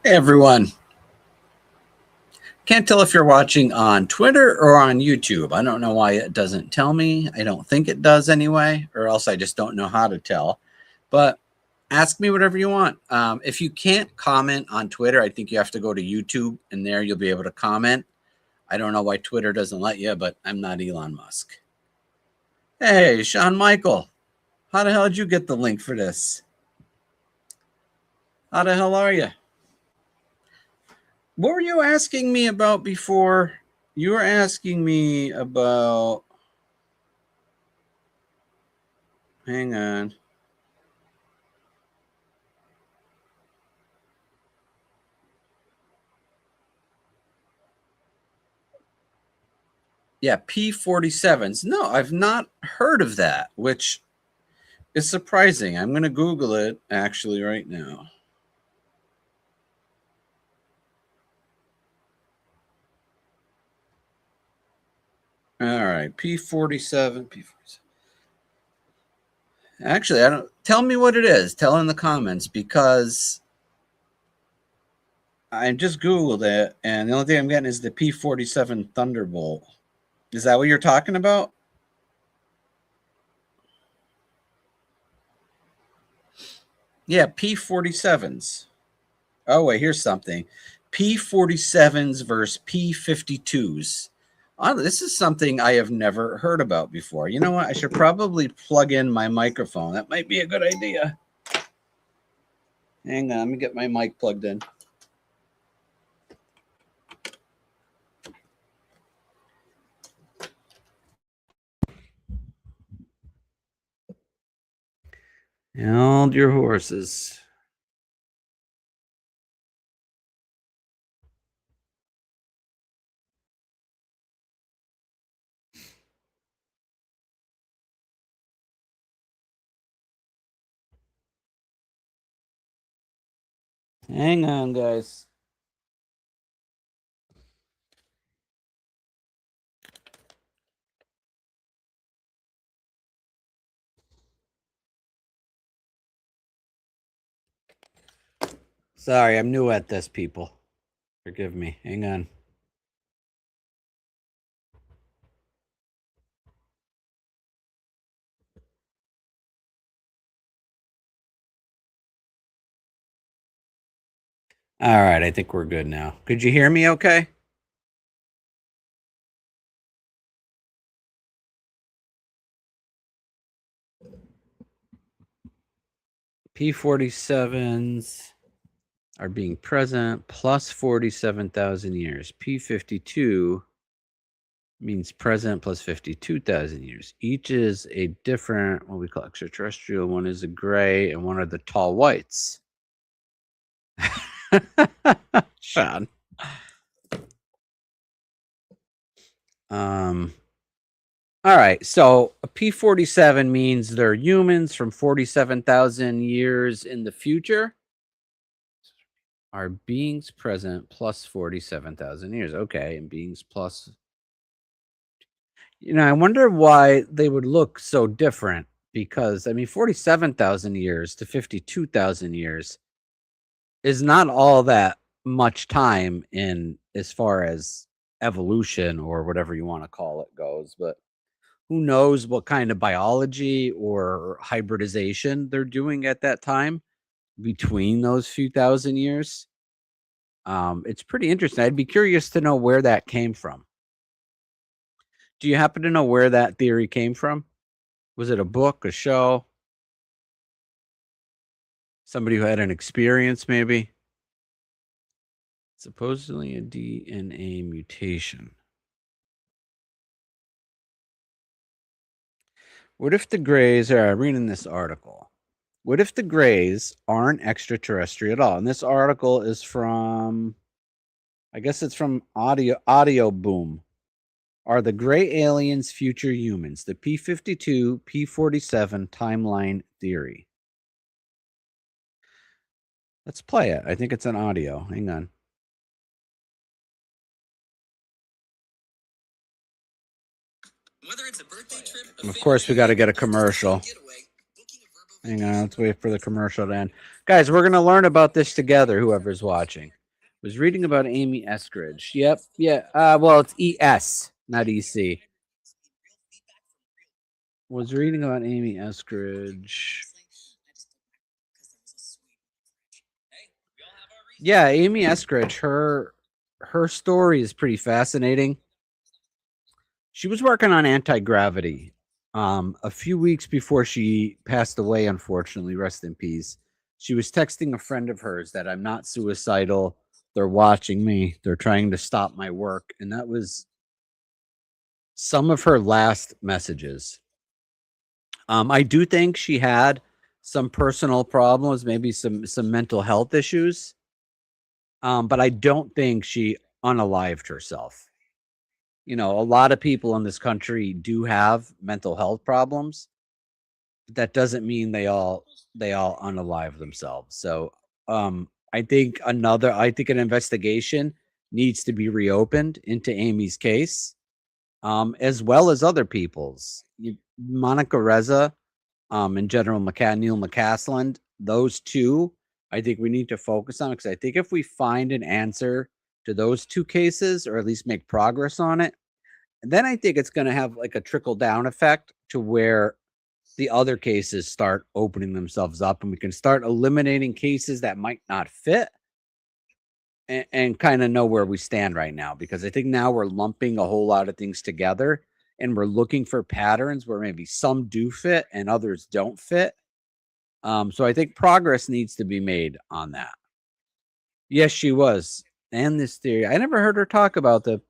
Hey everyone. Can't tell if you're watching on Twitter or on YouTube. I don't know why it doesn't tell me. I don't think it does anyway, or else I just don't know how to tell. But ask me whatever you want. If you can't comment on Twitter, I think you have to go to YouTube, and there you'll be able to comment. I don't know why Twitter doesn't let you, but I'm not Elon Musk. Hey, Sean Michael. How the hell did you get the link for this? How the hell are you? What were you asking me about before? You were asking me about. Hang on. Yeah, P47s. No, I've not heard of that, which is surprising. I'm going to Google it actually right now. All right, P47. P47. Actually, I don't. Tell me what it is. Tell in the comments because I just Googled it, and the only thing I'm getting is the P47 Thunderbolt. Is that what you're talking about? Yeah, P47s. Oh, wait, here's something. P47s versus P52s. Oh, this is something I have never heard about before. You know what? I should probably plug in my microphone. That might be a good idea. Hang on, let me get my mic plugged in. Hold your horses. Hang on, guys. Sorry, I'm new at this, people. Forgive me. Hang on. All right, I think we're good now. Could you hear me okay? P47s are being present plus 47,000 years. P52 means present plus 52,000 years. Each is a different, what we call extraterrestrial. One is a gray and one are the tall whites. Sean. All right, so a P47 means they're humans from 47,000 years in the future. Are beings present plus 47,000 years. Okay, and beings plus. I wonder why they would look so different because, 47,000 years to 52,000 years is not all that much time in as far as evolution or whatever you want to call it goes. But who knows what kind of biology or hybridization they're doing at that time between those few thousand years. It's pretty interesting. I'd be curious to know where that came from. Do you happen to know where that theory came from? Was it a book, a show? Somebody who had an experience, maybe? Supposedly a DNA mutation. What if the Greys are reading this article? What if the Greys aren't extraterrestrial at all? And this article is from, I guess it's from Audio Boom. Are the gray aliens future humans? The P52, P47 timeline theory. Let's play it. I think it's an audio. Hang on. Whether it's a birthday trip, of course, we got to get a commercial. Hang on, let's wait for the commercial to end. Guys, we're going to learn about this together, whoever's watching. Was reading about Amy Eskridge. Yep, yeah. Well, it's ES, not EC. Was reading about Amy Eskridge. Yeah, Amy Eskridge, her story is pretty fascinating. She was working on anti-gravity a few weeks before she passed away, unfortunately, rest in peace. She was texting a friend of hers that I'm not suicidal. They're watching me. They're trying to stop my work. And that was some of her last messages. I do think she had some personal problems, maybe some mental health issues. But I don't think she unalived herself. You know, a lot of people in this country do have mental health problems. That doesn't mean they all unalive themselves. So I think an investigation needs to be reopened into Amy's case, as well as other people's. Monica Reza, and Neil McCasland, those two, I think we need to focus on, because I think if we find an answer to those two cases, or at least make progress on it, then I think it's going to have like a trickle down effect to where the other cases start opening themselves up, and we can start eliminating cases that might not fit, and kind of know where we stand right now. Because I think now we're lumping a whole lot of things together, and we're looking for patterns where maybe some do fit and others don't fit. So I think progress needs to be made on that. Yes, she was. And this theory, I never heard her talk about the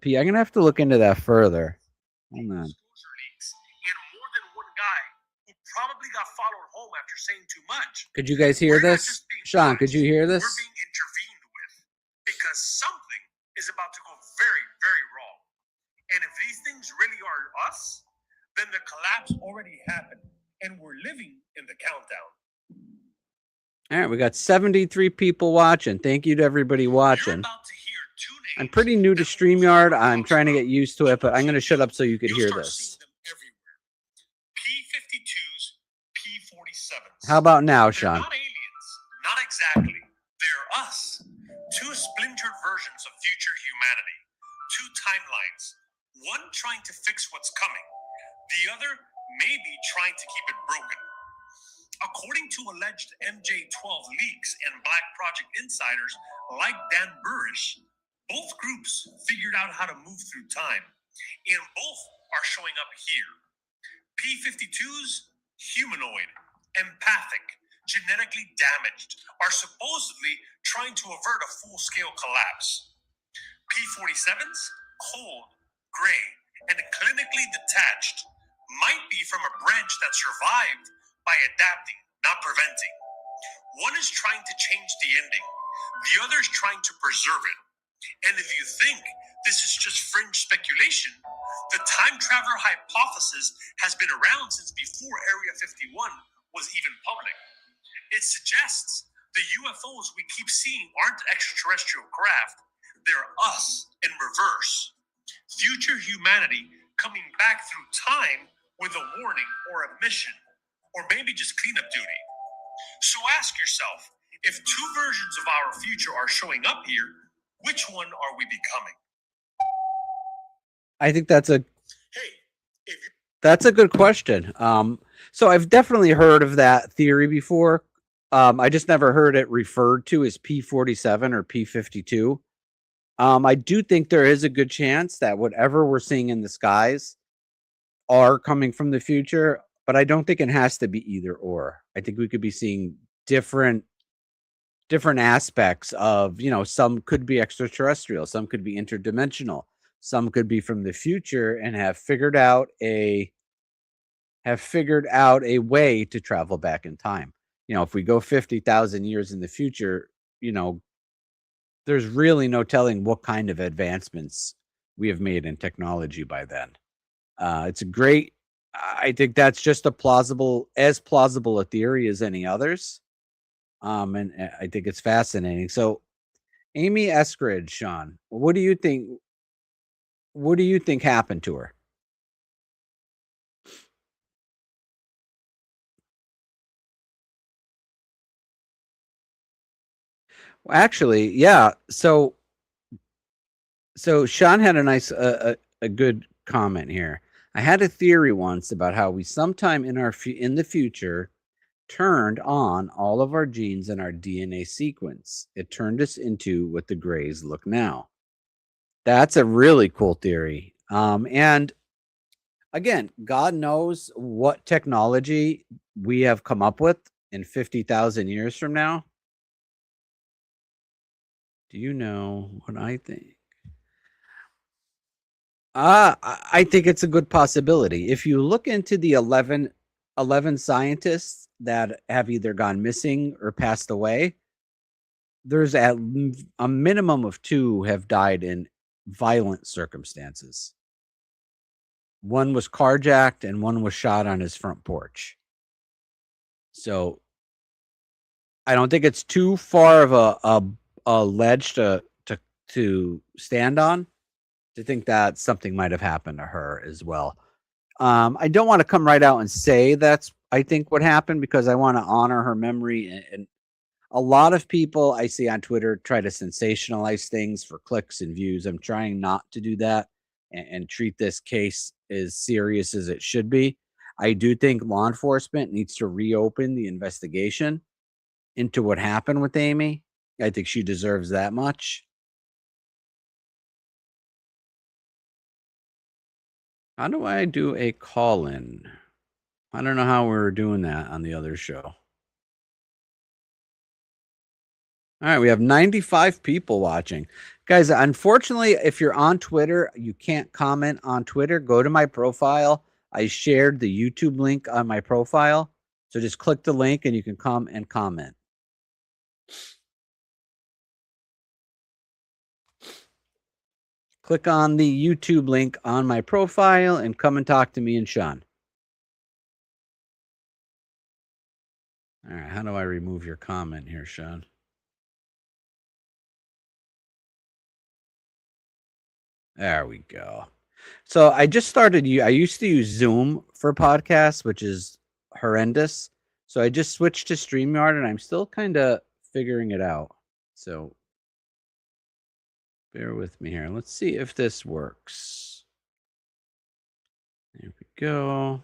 P. I'm gonna have to look into that further. Hold on. Probably got followed home after saying too much. Could you guys hear this? Sean, could you hear this? We're being intervened with because something is about to go very, very wrong. And if these things really are us, then the collapse already happened, and we're living in the countdown. All right, we got 73 people watching. Thank you to everybody watching. I'm pretty new to StreamYard. I'm trying to get used to it, but I'm going to shut up so you could hear this. P-52s, P-47s. How about now, Sean? They're not aliens. Not exactly. They're us. Two splintered versions of future humanity. Two timelines. One trying to fix what's coming. The other maybe trying to keep it broken. According to alleged MJ-12 leaks and Black Project insiders like Dan Burrish, both groups figured out how to move through time, and both are showing up here. P-52s, humanoid, empathic, genetically damaged, are supposedly trying to avert a full-scale collapse. P-47s, cold, gray, and clinically detached, might be from a branch that survived by adapting, not preventing. One is trying to change the ending. The other is trying to preserve it. And if you think this is just fringe speculation, the time traveler hypothesis has been around since before Area 51 was even public. It suggests the UFOs we keep seeing aren't extraterrestrial craft. They're us in reverse. Future humanity coming back through time with a warning or a mission, or maybe just cleanup duty. So ask yourself, if two versions of our future are showing up here, which one are we becoming? I think that's a good question. So I've definitely heard of that theory before. I just never heard it referred to as P-47 or P-52. I do think there is a good chance that whatever we're seeing in the skies are coming from the future, but I don't think it has to be either or. I think we could be seeing different aspects of, some could be extraterrestrial, some could be interdimensional, some could be from the future and have figured out a way to travel back in time. If we go 50,000 years in the future, there's really no telling what kind of advancements we have made in technology by then. It's a great, I think that's just as plausible a theory as any others. And I think it's fascinating. So Amy Eskridge, Sean, what do you think? What do you think happened to her? Well, actually, yeah. So Sean had a nice, a good comment here. I had a theory once about how we sometime in the future turned on all of our genes in our DNA sequence. It turned us into what the Greys look now. That's a really cool theory. And again, God knows what technology we have come up with in 50,000 years from now. Do you know what I think? I think it's a good possibility. If you look into the 11 scientists that have either gone missing or passed away, there's a minimum of 2 have died in violent circumstances. One was carjacked and one was shot on his front porch. So I don't think it's too far of a ledge to stand on to think that something might have happened to her as well. I don't want to come right out and say that's I think what happened because I want to honor her memory and a lot of people I see on Twitter try to sensationalize things for clicks and views. I'm trying not to do that and treat this case as serious as it should be. I do think law enforcement needs to reopen the investigation into what happened with Amy. I think she deserves that much. How do I do a call in? I don't know how we were doing that on the other show. All right, we have 95 people watching. Guys, unfortunately, if you're on Twitter, you can't comment on Twitter. Go to my profile. I shared the YouTube link on my profile. So just click the link and you can come and comment. Click on the YouTube link on my profile and come and talk to me and Sean. All right, how do I remove your comment here, Sean? There we go. So I just started I used to use Zoom for podcasts, which is horrendous. So I just switched to StreamYard and I'm still kind of figuring it out. So bear with me here. Let's see if this works. There we go.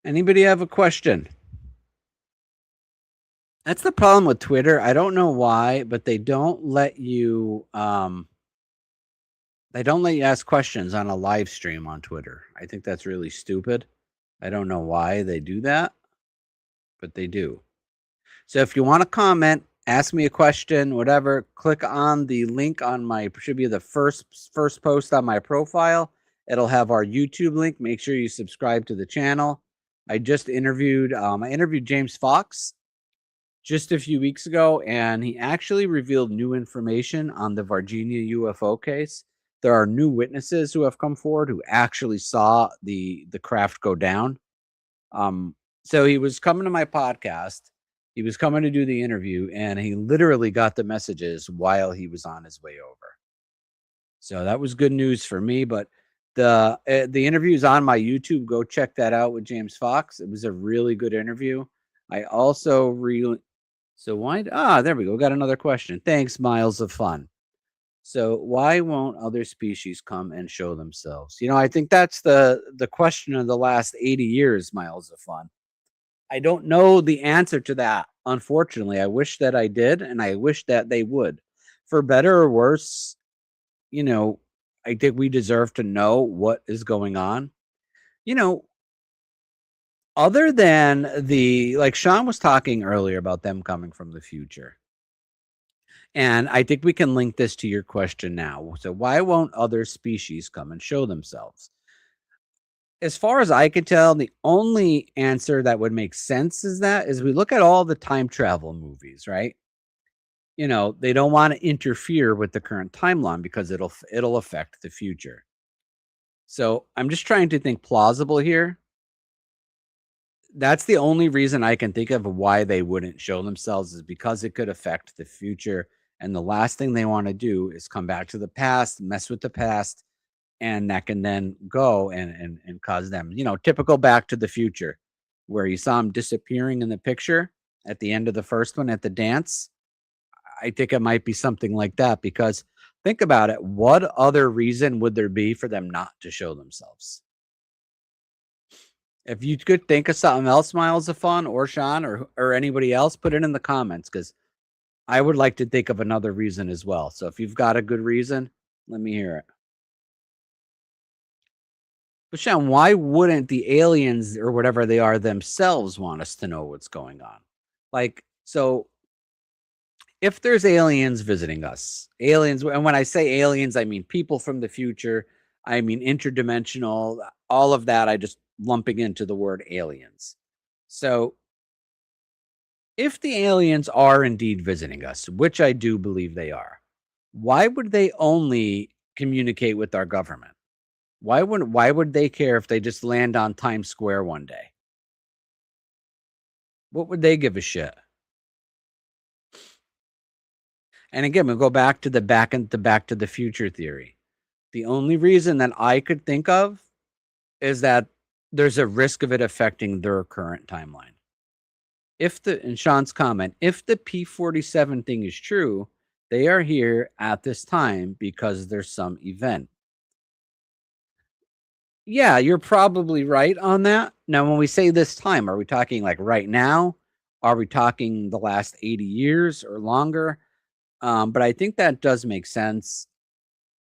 Anybody have a question? That's the problem with Twitter. I don't know why, but they don't let you ask questions on a live stream on Twitter. I think that's really stupid. I don't know why they do that, but they do. So if you want to comment, ask me a question, whatever, click on the link on my should be the first post on my profile. It'll have our YouTube link. Make sure you subscribe to the channel. I just interviewed James Fox just a few weeks ago, and he actually revealed new information on the Virginia UFO case. There are new witnesses who have come forward who actually saw the craft go down. So he was coming to my podcast. He was coming to do the interview, and he literally got the messages while he was on his way over. So that was good news for me. But the interview is on my YouTube. Go check that out with James Fox. It was a really good interview. I also really so why there we go. Got another question. Thanks, Miles of Fun. So why won't other species come and show themselves? I think that's the question of the last 80 years, Miles of Fun. I don't know the answer to that. Unfortunately, I wish that I did, and I wish that they would. For better or worse, I think we deserve to know what is going on. Other than like Sean was talking earlier about them coming from the future. And I think we can link this to your question now. So why won't other species come and show themselves? As far as I could tell, the only answer that would make sense is we look at all the time travel movies, right? They don't want to interfere with the current timeline because it'll affect the future. So I'm just trying to think plausible here. That's the only reason I can think of why they wouldn't show themselves is because it could affect the future. And the last thing they want to do is come back to the past, mess with the past, and that can then go and cause them, typical Back to the Future, where you saw him disappearing in the picture at the end of the first one at the dance. I think it might be something like that because think about it. What other reason would there be for them not to show themselves? If you could think of something else, Miles of Fun or Sean or anybody else, put it in the comments because I would like to think of another reason as well. So if you've got a good reason, let me hear it. But Sean, why wouldn't the aliens or whatever they are themselves want us to know what's going on? Like, so if there's aliens visiting us, aliens, and when I say aliens, I mean people from the future, I mean interdimensional, all of that, I just lumping into the word aliens. So if the aliens are indeed visiting us, which I do believe they are, why would they only communicate with our government? Why would they care if they just land on Times Square one day? What would they give a shit? And again, we'll go back to the Back to the Future theory. The only reason that I could think of is that there's a risk of it affecting their current timeline. In Sean's comment, if the P-47 thing is true, they are here at this time because there's some event. Yeah, you're probably right on that. Now, when we say this time, are we talking like right now? Are we talking the last 80 years or longer? But I think that does make sense.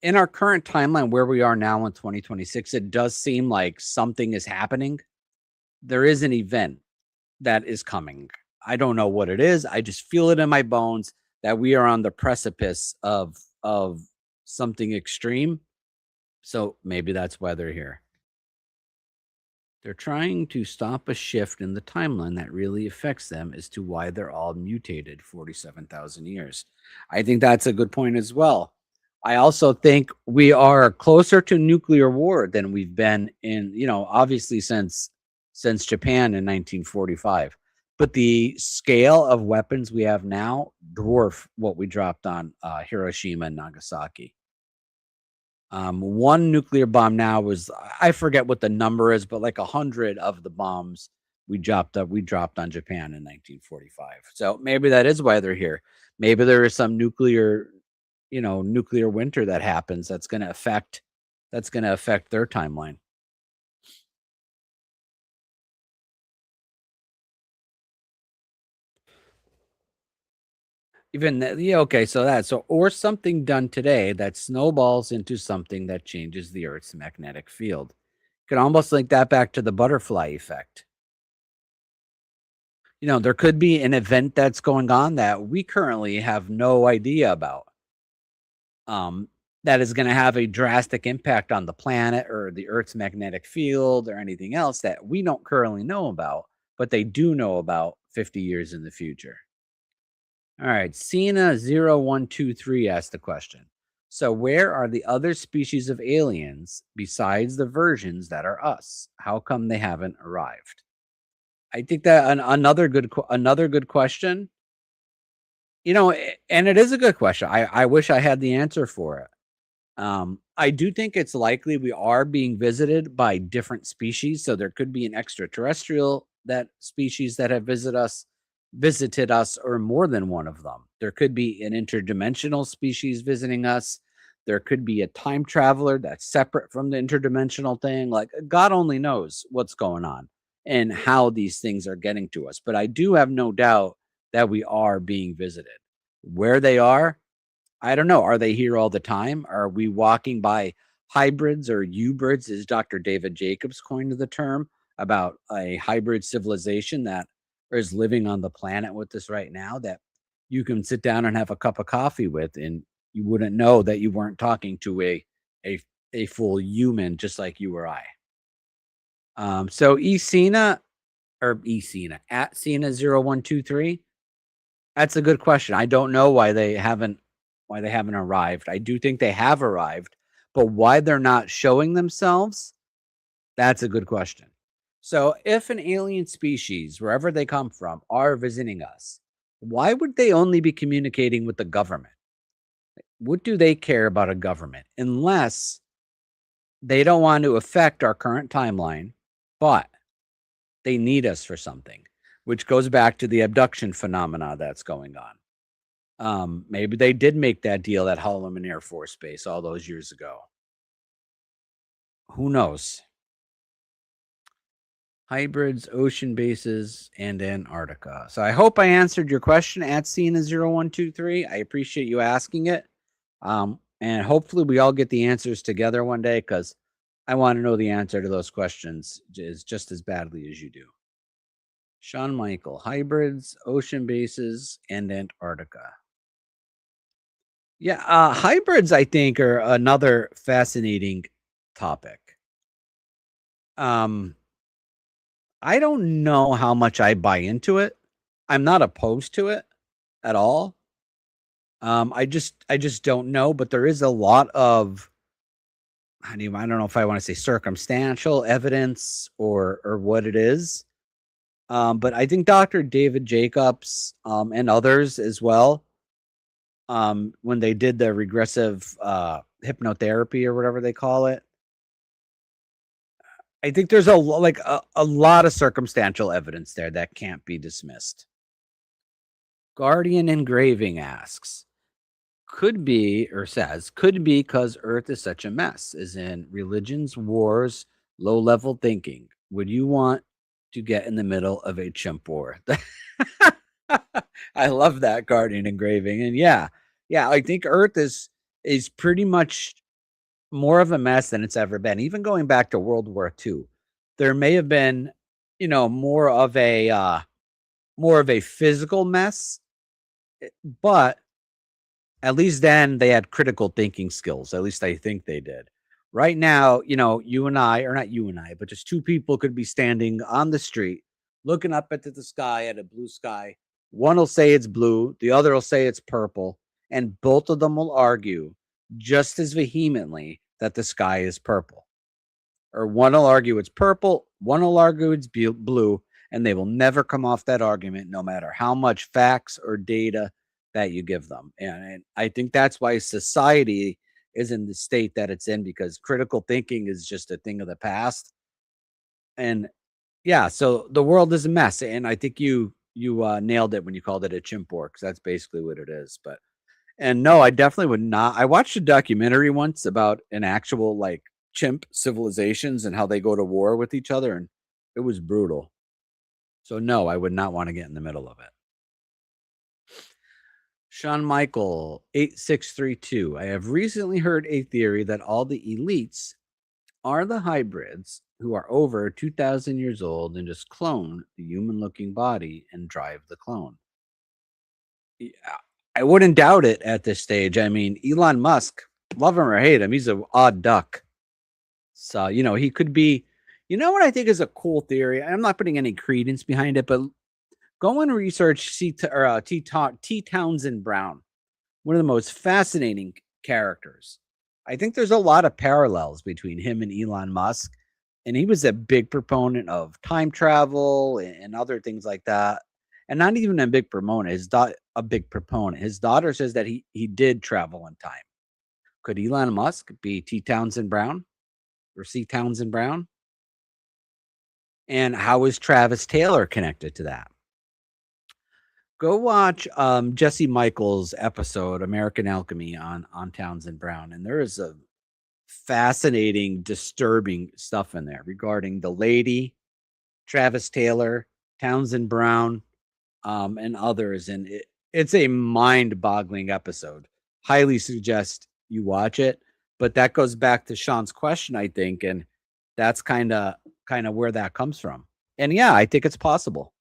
In our current timeline, where we are now in 2026, it does seem like something is happening. There is an event that is coming. I don't know what it is. I just feel it in my bones that we are on the precipice of something extreme. So maybe that's why they're here. They're trying to stop a shift in the timeline that really affects them as to why they're all mutated 47,000 years. I think that's a good point as well. I also think we are closer to nuclear war than we've been in, obviously since Japan in 1945. But the scale of weapons we have now dwarf what we dropped on Hiroshima and Nagasaki. One nuclear bomb now was I forget what the number is, but like 100 of the bombs we dropped on Japan in 1945. So maybe that is why they're here. Maybe there is some nuclear winter that happens that's going to affect their timeline. Yeah, okay, so or something done today that snowballs into something that changes the Earth's magnetic field. Could almost link that back to the butterfly effect. There could be an event that's going on that we currently have no idea about. Um, that is going to have a drastic impact on the planet or the Earth's magnetic field or anything else that we don't currently know about, but they do know about 50 years in the future. All right, Cena0123 asked the question. So, where are the other species of aliens besides the versions that are us? How come they haven't arrived? I think that another good question. And it is a good question. I wish I had the answer for it. I do think it's likely we are being visited by different species, so there could be an extraterrestrial that species that have visited us, or more than one of them. There could be an interdimensional species visiting us. There could be a time traveler that's separate from the interdimensional thing. Like God only knows what's going on and how these things are getting to us. But I do have no doubt that we are being visited. Where they are, I don't know. Are they here all the time? Are we walking by hybrids or hybrids, as Dr. David Jacobs coined the term, about a hybrid civilization that is living on the planet with us right now that you can sit down and have a cup of coffee with, and you wouldn't know that you weren't talking to a, a full human just like you or I. So Ecena or Ecena at Cena 0123. That's a good question. I don't know why they haven't arrived. I do think they have arrived, but why they're not showing themselves, that's a good question. So, if an alien species, wherever they come from, are visiting us, why would they only be communicating with the government? What do they care about a government? Unless they don't want to affect our current timeline, but they need us for something, which goes back to the abduction phenomena that's going on. Maybe they did make that deal at Holloman Air Force Base all those years ago. Who knows? Hybrids, ocean bases, and Antarctica. So I hope I answered your question at Cena0123. I appreciate you asking it. And hopefully we all get the answers together one day, because I want to know the answer to those questions just as badly as you do. Sean Michael, hybrids, ocean bases, and Antarctica. Yeah, hybrids, I think, are another fascinating topic. Um, I don't know how much I buy into it. I'm not opposed to it at all. I just don't know, but there is a lot of, I don't know if I want to say circumstantial evidence or what it is. But I think Dr. David Jacobs and others as well, when they did the regressive hypnotherapy or whatever they call it, I think there's a lot of circumstantial evidence there that can't be dismissed. Guardian Engraving asks, could be, or says, could be because Earth is such a mess, as in religions, wars, low level thinking. Would you want to get in the middle of a chimp war? I love that Guardian Engraving. And yeah, I think Earth is pretty much more of a mess than it's ever been. Even going back to World War II, there may have been, more of a physical mess, but at least then they had critical thinking skills. At least I think they did. Right now, you and I, or not you and I, but just two people could be standing on the street looking up into the sky at a blue sky. One will say it's blue, the other will say it's purple, and both of them will argue just as vehemently that the sky is purple. Or one will argue it's purple, one will argue it's blue, and they will never come off that argument, no matter how much facts or data that you give them. And I think that's why society is in the state that it's in, because critical thinking is just a thing of the past. And yeah, so the world is a mess. And I think you nailed it when you called it a chimp war, because that's basically what it is. But and no, I definitely would not. I watched a documentary once about an actual like chimp civilizations and how they go to war with each other, and it was brutal. So no, I would not want to get in the middle of it. Sean Michael 8632. I have recently heard a theory that all the elites are the hybrids who are over 2,000 years old and just clone the human looking body and drive the clone. Yeah, I wouldn't doubt it at this stage. I mean, Elon Musk, love him or hate him, he's an odd duck. So, he could be, what I think is a cool theory. I'm not putting any credence behind it, but go and research T. Townsend Brown, one of the most fascinating characters. I think there's a lot of parallels between him and Elon Musk. And he was a big proponent of time travel and other things like that. And not even a big proponent. A big proponent. His daughter says that he did travel in time. Could Elon Musk be T. Townsend Brown or C. Townsend Brown? And how is Travis Taylor connected to that? Go watch Jesse Michaels' episode American Alchemy on Townsend Brown, and there is a fascinating, disturbing stuff in there regarding the lady, Travis Taylor, Townsend Brown, and others. And it's a mind-boggling episode. Highly suggest you watch it. But that goes back to Sean's question, I think, and that's kind of where that comes from. And yeah, I think it's possible.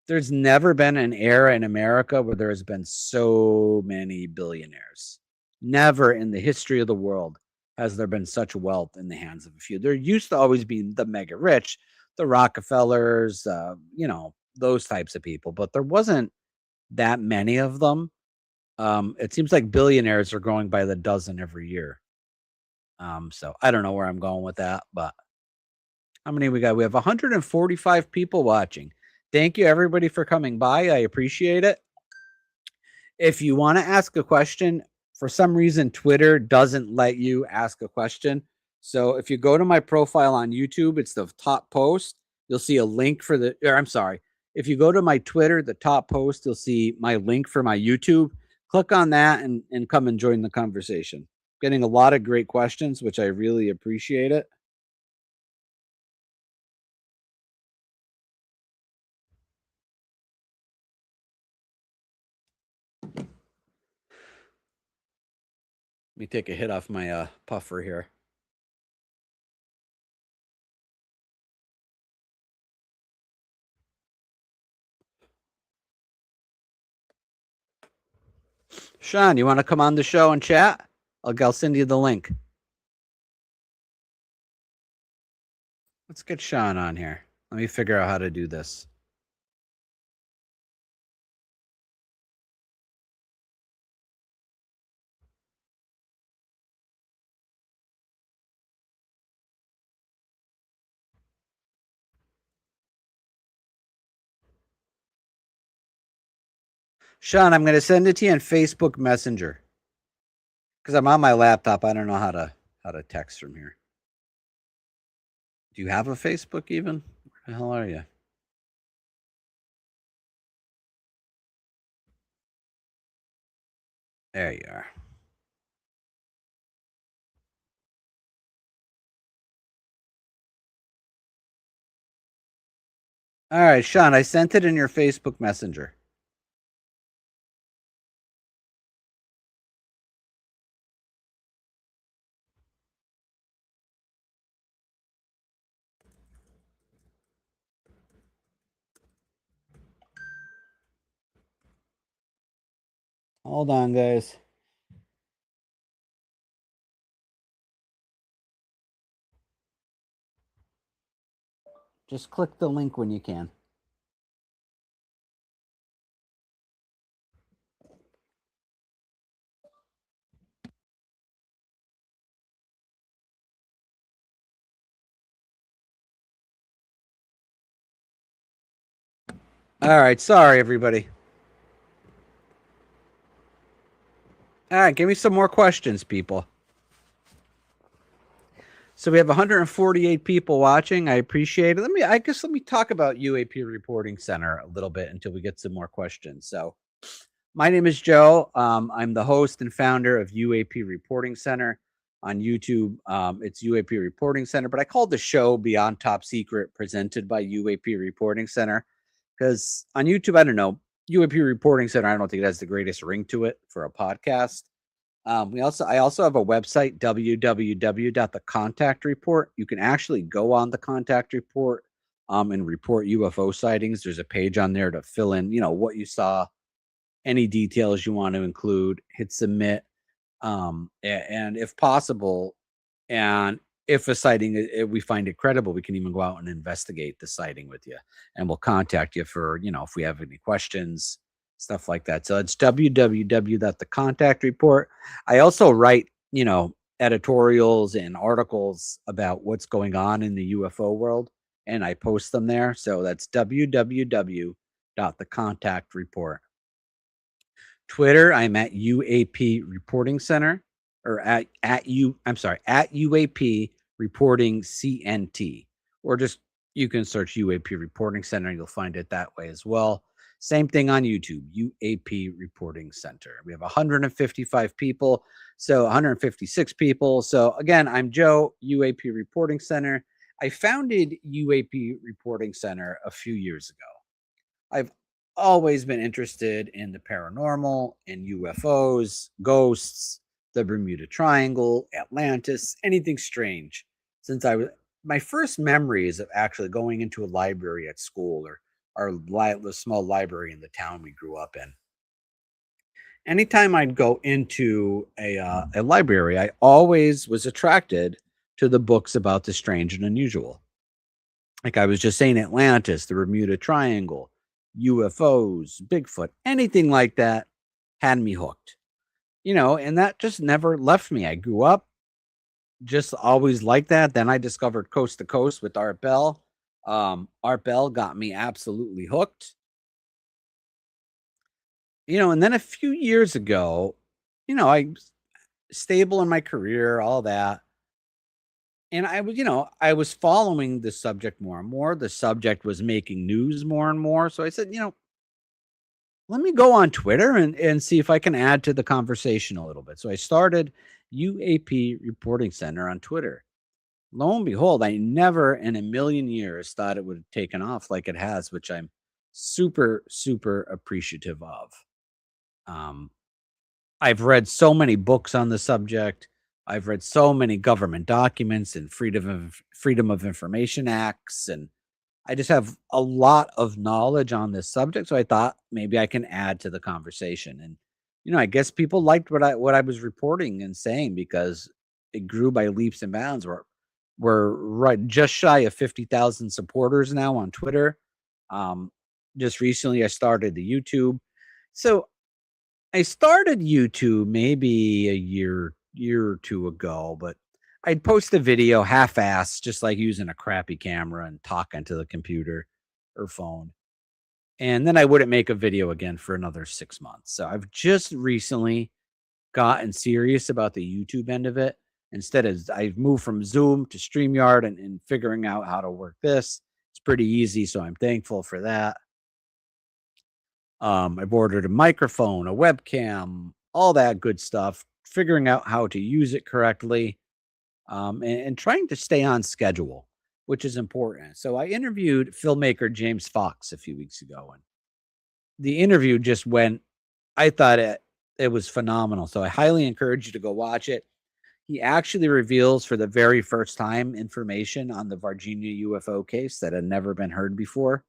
There's never been an era in America where there has been so many billionaires. Never in the history of the world has there been such wealth in the hands of a few. There used to always be the mega rich, the Rockefellers, those types of people, but there wasn't that many of them. It seems like billionaires are growing by the dozen every year. So I don't know where I'm going with that, but how many we got? We have 145 people watching. Thank you everybody for coming by. I appreciate it. If you want to ask a question, for some reason Twitter doesn't let you ask a question. So if you go to my profile on YouTube, it's the top post. You'll see a link for the, or I'm sorry. If you go to my Twitter, the top post, you'll see my link for my YouTube. Click on that and come and join the conversation. Getting a lot of great questions, which I really appreciate it. Let me take a hit off my puffer here. Sean, you want to come on the show and chat? I'll send you the link. Let's get Sean on here. Let me figure out how to do this. Sean, I'm going to send it to you on Facebook Messenger because I'm on my laptop. I don't know how to text from here. Do you have a Facebook even? Where the hell are you? There you are. All right, Sean, I sent it in your Facebook Messenger. Hold on, guys. Just click the link when you can. All right, sorry, everybody. All right, give me some more questions, people. So we have 148 people watching. I appreciate it. Let me talk about UAP Reporting Center a little bit until we get some more questions. So my name is Joe. I'm the host and founder of UAP Reporting Center on YouTube. It's UAP Reporting Center, but I called the show Beyond Top Secret, presented by UAP Reporting Center, because on YouTube, I don't know, UAP Reporting Center, I don't think it has the greatest ring to it for a podcast. I also have a website, www.thecontactreport. You can actually go on the contact report and report UFO sightings. There's a page on there to fill in, what you saw, any details you want to include, hit submit. And if possible, and if a sighting, if we find it credible, we can even go out and investigate the sighting with you, and we'll contact you for, if we have any questions, stuff like that. So it's www.thecontactreport. I also write, editorials and articles about what's going on in the UFO world, and I post them there. So that's www.thecontactreport. Twitter, I'm at UAP Reporting Center, or at UAP Reporting CNT, or just you can search UAP Reporting Center. You'll find it that way as well. Same thing on YouTube, UAP Reporting Center. We have 155 people, so 156 people. So again, I'm Joe, UAP Reporting Center. I founded UAP Reporting Center a few years ago. I've always been interested in the paranormal, in UFOs, ghosts, the Bermuda Triangle, Atlantis, anything strange. Since my first memories of actually going into a library at school, or the small library in the town we grew up in. Anytime I'd go into a library, I always was attracted to the books about the strange and unusual. Like I was just saying, Atlantis, the Bermuda Triangle, UFOs, Bigfoot, anything like that had me hooked. And that just never left me. I grew up just always like that. Then I discovered Coast to Coast with Art Bell. Art Bell got me absolutely hooked. And then a few years ago, I was stable in my career, all that. And I was following the subject more and more. The subject was making news more and more. So I said, let me go on Twitter and see if I can add to the conversation a little bit. So I started UAP Reporting Center on Twitter. Lo and behold, I never in a million years thought it would have taken off like it has, which I'm super, super appreciative of. Um, I've read so many books on the subject. I've read so many government documents and freedom of information acts, and I just have a lot of knowledge on this subject. So I thought maybe I can add to the conversation. And I guess people liked what I was reporting and saying because it grew by leaps and bounds. We're right just shy of 50,000 supporters now on Twitter. Um, just recently I started the YouTube. So I started YouTube maybe a year or two ago, but I'd post a video half-assed, just like using a crappy camera and talking to the computer or phone. And then I wouldn't make a video again for another 6 months. So I've just recently gotten serious about the YouTube end of it. Instead of I've moved from Zoom to StreamYard and figuring out how to work this. It's pretty easy, so I'm thankful for that. I've ordered a microphone, a webcam, all that good stuff, figuring out how to use it correctly, and trying to stay on schedule, which is important. So I interviewed filmmaker James Fox a few weeks ago, and the interview just went, I thought it was phenomenal. So I highly encourage you to go watch it. He actually reveals for the very first time information on the Virginia UFO case that had never been heard before,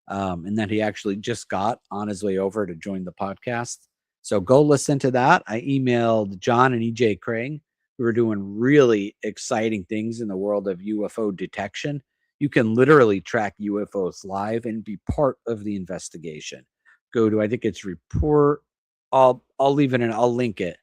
and that he actually just got on his way over to join the podcast. So go listen to that. I emailed John and EJ Craig, who are doing really exciting things in the world of UFO detection. You can literally track UFOs live and be part of the investigation. Go to, I think it's report. I'll leave it in. I'll link it.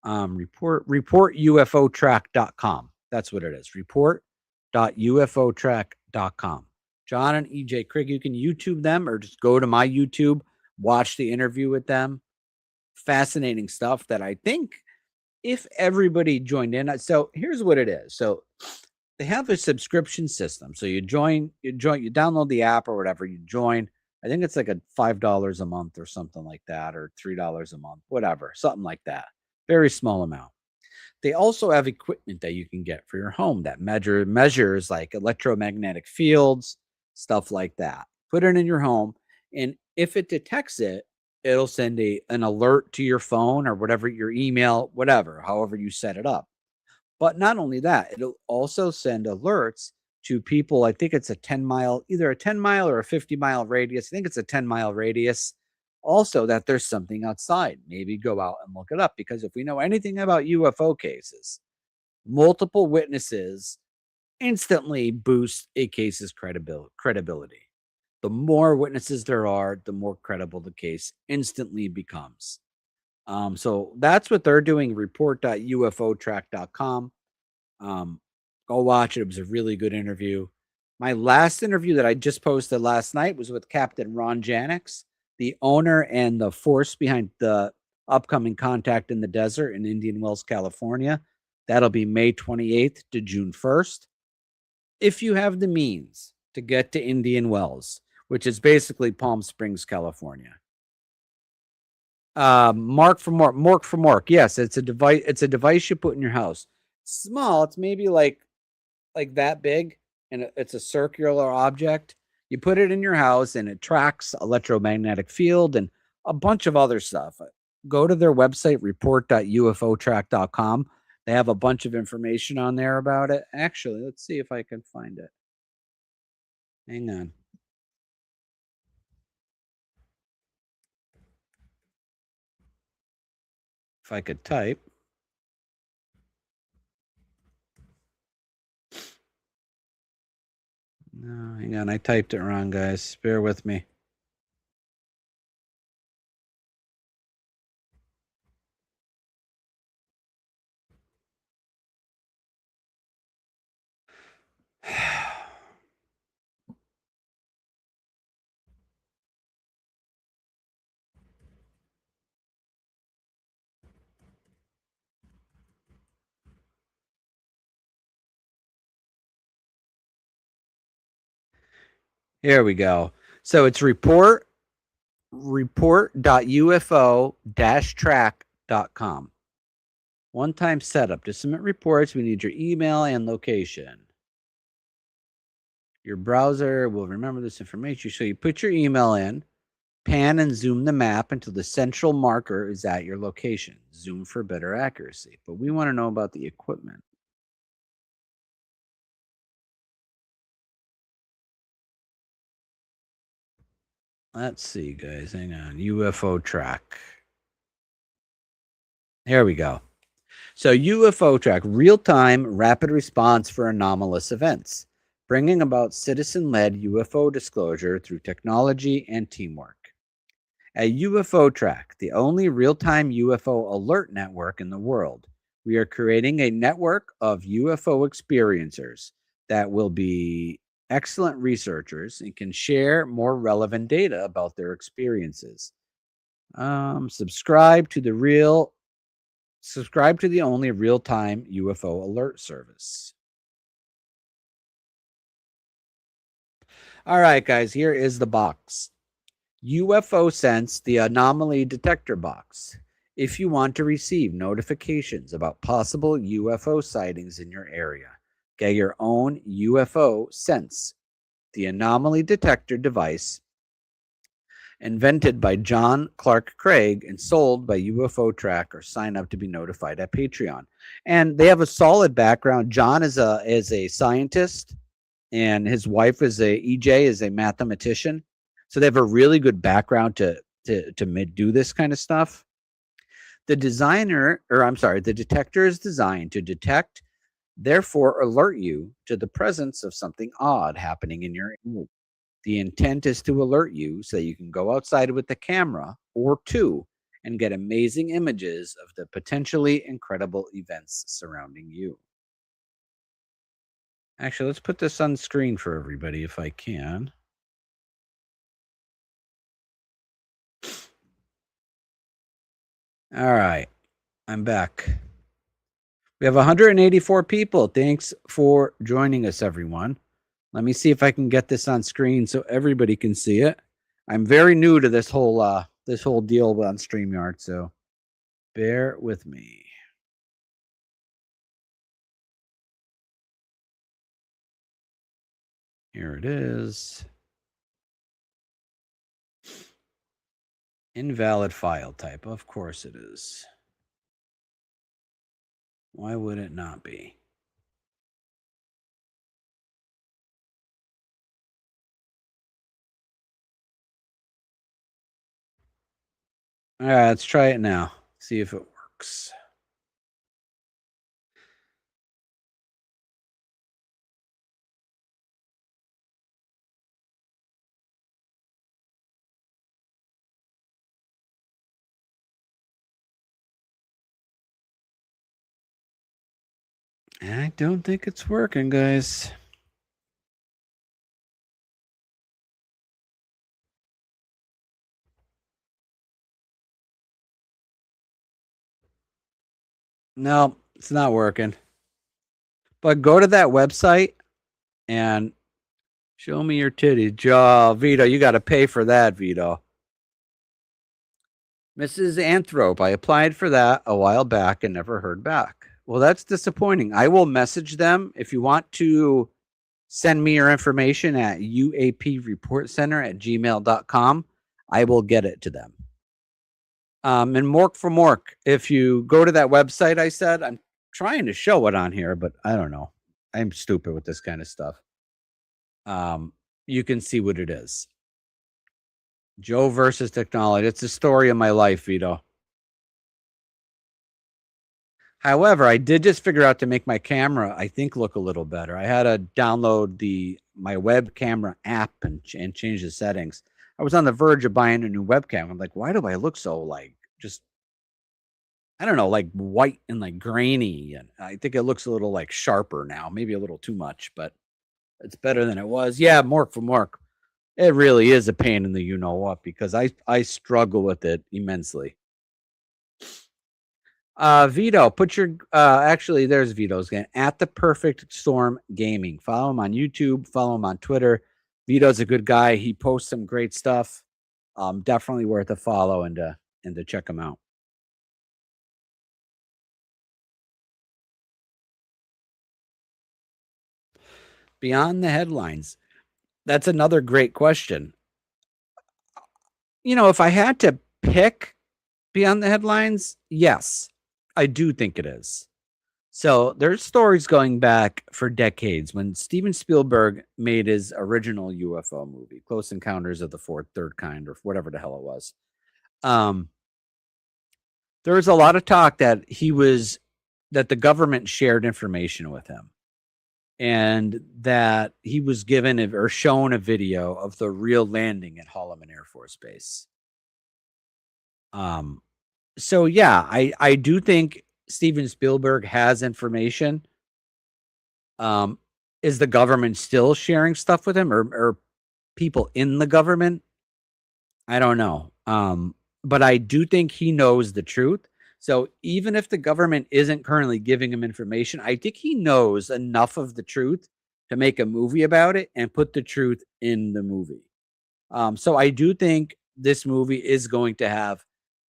Reportufotrack.com. That's what it is. Report.ufotrack.com. John and EJ Craig, you can YouTube them or just go to my YouTube, watch the interview with them. Fascinating stuff that I think if everybody joined in. So here's what it is. So they have a subscription system. So you download the app or whatever, you join. I think it's like a $5 a month or something like that, or $3 a month, whatever, something like that. Very small amount. They also have equipment that you can get for your home that measures like electromagnetic fields, stuff like that. Put it in your home, and if it detects it, it'll send an alert to your phone or whatever, your email, whatever, however you set it up. But not only that, it'll also send alerts to people. I think it's either a 10-mile or a 50-mile radius. I think it's a 10-mile radius. Also, that there's something outside. Maybe go out and look it up, because if we know anything about UFO cases, multiple witnesses instantly boost a case's credibility. The more witnesses there are, the more credible the case instantly becomes. So that's what they're doing. Report.ufotrack.com. Go watch it. It was a really good interview. My last interview that I just posted last night was with Captain Ron Janix, the owner and the force behind the upcoming Contact in the Desert in Indian Wells, California. That'll be May 28th to June 1st. If you have the means to get to Indian Wells, which is basically Palm Springs, California. Mark for Mark. Yes, it's a device. It's a device you put in your house. Small. It's maybe like that big, and it's a circular object. You put it in your house, and it tracks electromagnetic field and a bunch of other stuff. Go to their website, report.ufotrack.com. They have a bunch of information on there about it. Actually, let's see if I can find it. Hang on. If I could type. No, hang on. I typed it wrong, guys. Bear with me. Here we go. So it's report.ufo-track.com. One-time setup. To submit reports, we need your email and location. Your browser will remember this information. So you put your email in, pan and zoom the map until the central marker is at your location. Zoom for better accuracy. But we want to know about the equipment. Let's see, guys. Hang on. UFO track. Here we go. So UFO track, real-time rapid response for anomalous events, bringing about citizen-led UFO disclosure through technology and teamwork. At UFO track, the only real-time UFO alert network in the world, we are creating a network of UFO experiencers that will be excellent researchers and can share more relevant data about their experiences. Subscribe to the only real-time UFO alert service. All right, guys, here is the box. UFO Sense, the anomaly detector box. If you want to receive notifications about possible UFO sightings in your area, get your own UFO Sense, the anomaly detector device invented by John Clark Craig and sold by UFO Track, or sign up to be notified at Patreon. And they have a solid background. John is a scientist, and his wife is a mathematician. So they have a really good background to do this kind of stuff. The detector is designed to detect, therefore alert you to the presence of something odd happening in your area. The intent is to alert you so that you can go outside with the camera or two and get amazing images of the potentially incredible events surrounding you. Actually, let's put this on screen for everybody if I can. All right, I'm back. We have 184 people. Thanks for joining us, everyone. Let me see if I can get this on screen so everybody can see it. I'm very new to this whole deal on StreamYard, so bear with me. Here it is. Invalid file type. Of course it is. Why would it not be? All right, let's try it now. See if it works. I don't think it's working, guys. No, it's not working. But go to that website and show me your titties. Vito, you got to pay for that, Vito. Mrs. Anthrope, I applied for that a while back and never heard back. Well, that's disappointing. I will message them. If you want to send me your information at uapreportcenter@gmail.com, I will get it to them. And Mork for Mork, if you go to that website I said, I'm trying to show it on here, but I don't know. I'm stupid with this kind of stuff. You can see what it is. Joe versus technology. It's the story of my life, Vito. However, I did just figure out to make my camera, I think, look a little better. I had to download my web camera app and change the settings. I was on the verge of buying a new webcam. I'm like, why do I look so just, I don't know, like white and like grainy? And I think it looks a little like sharper now, maybe a little too much, but it's better than it was. Yeah, Mork for Mork. It really is a pain in the you know what, because I struggle with it immensely. Vito, put your actually there's Vito's again at the Perfect Storm Gaming. Follow him on YouTube, follow him on Twitter. Vito's a good guy. He posts some great stuff. Definitely worth a follow and to check him out. Beyond the headlines, that's another great question. If I had to pick beyond the headlines, yes, I do think it is. So there's stories going back for decades when Steven Spielberg made his original UFO movie, Close Encounters of the Third Kind, or whatever the hell it was. Um, there was a lot of talk that the government shared information with him, and that he was given or shown a video of the real landing at Holloman Air Force Base. Um, so yeah, I do think Steven Spielberg has information. Um, is the government still sharing stuff with him, or people in the government? I don't know. But I do think he knows the truth. So even if the government isn't currently giving him information, I think he knows enough of the truth to make a movie about it and put the truth in the movie. So I do think this movie is going to have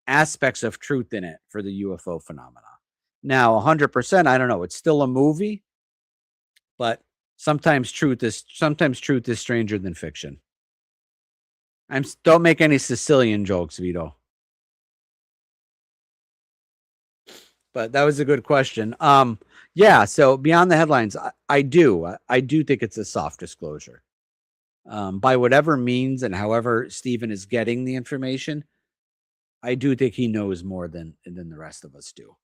aspects of truth in it for the UFO phenomena. Now, 100%, I don't know. It's still a movie, but sometimes truth is stranger than fiction. Don't make any Sicilian jokes, Vito. But that was a good question. Yeah. So beyond the headlines, I do think it's a soft disclosure. By whatever means and however Steven is getting the information, I do think he knows more than the rest of us do.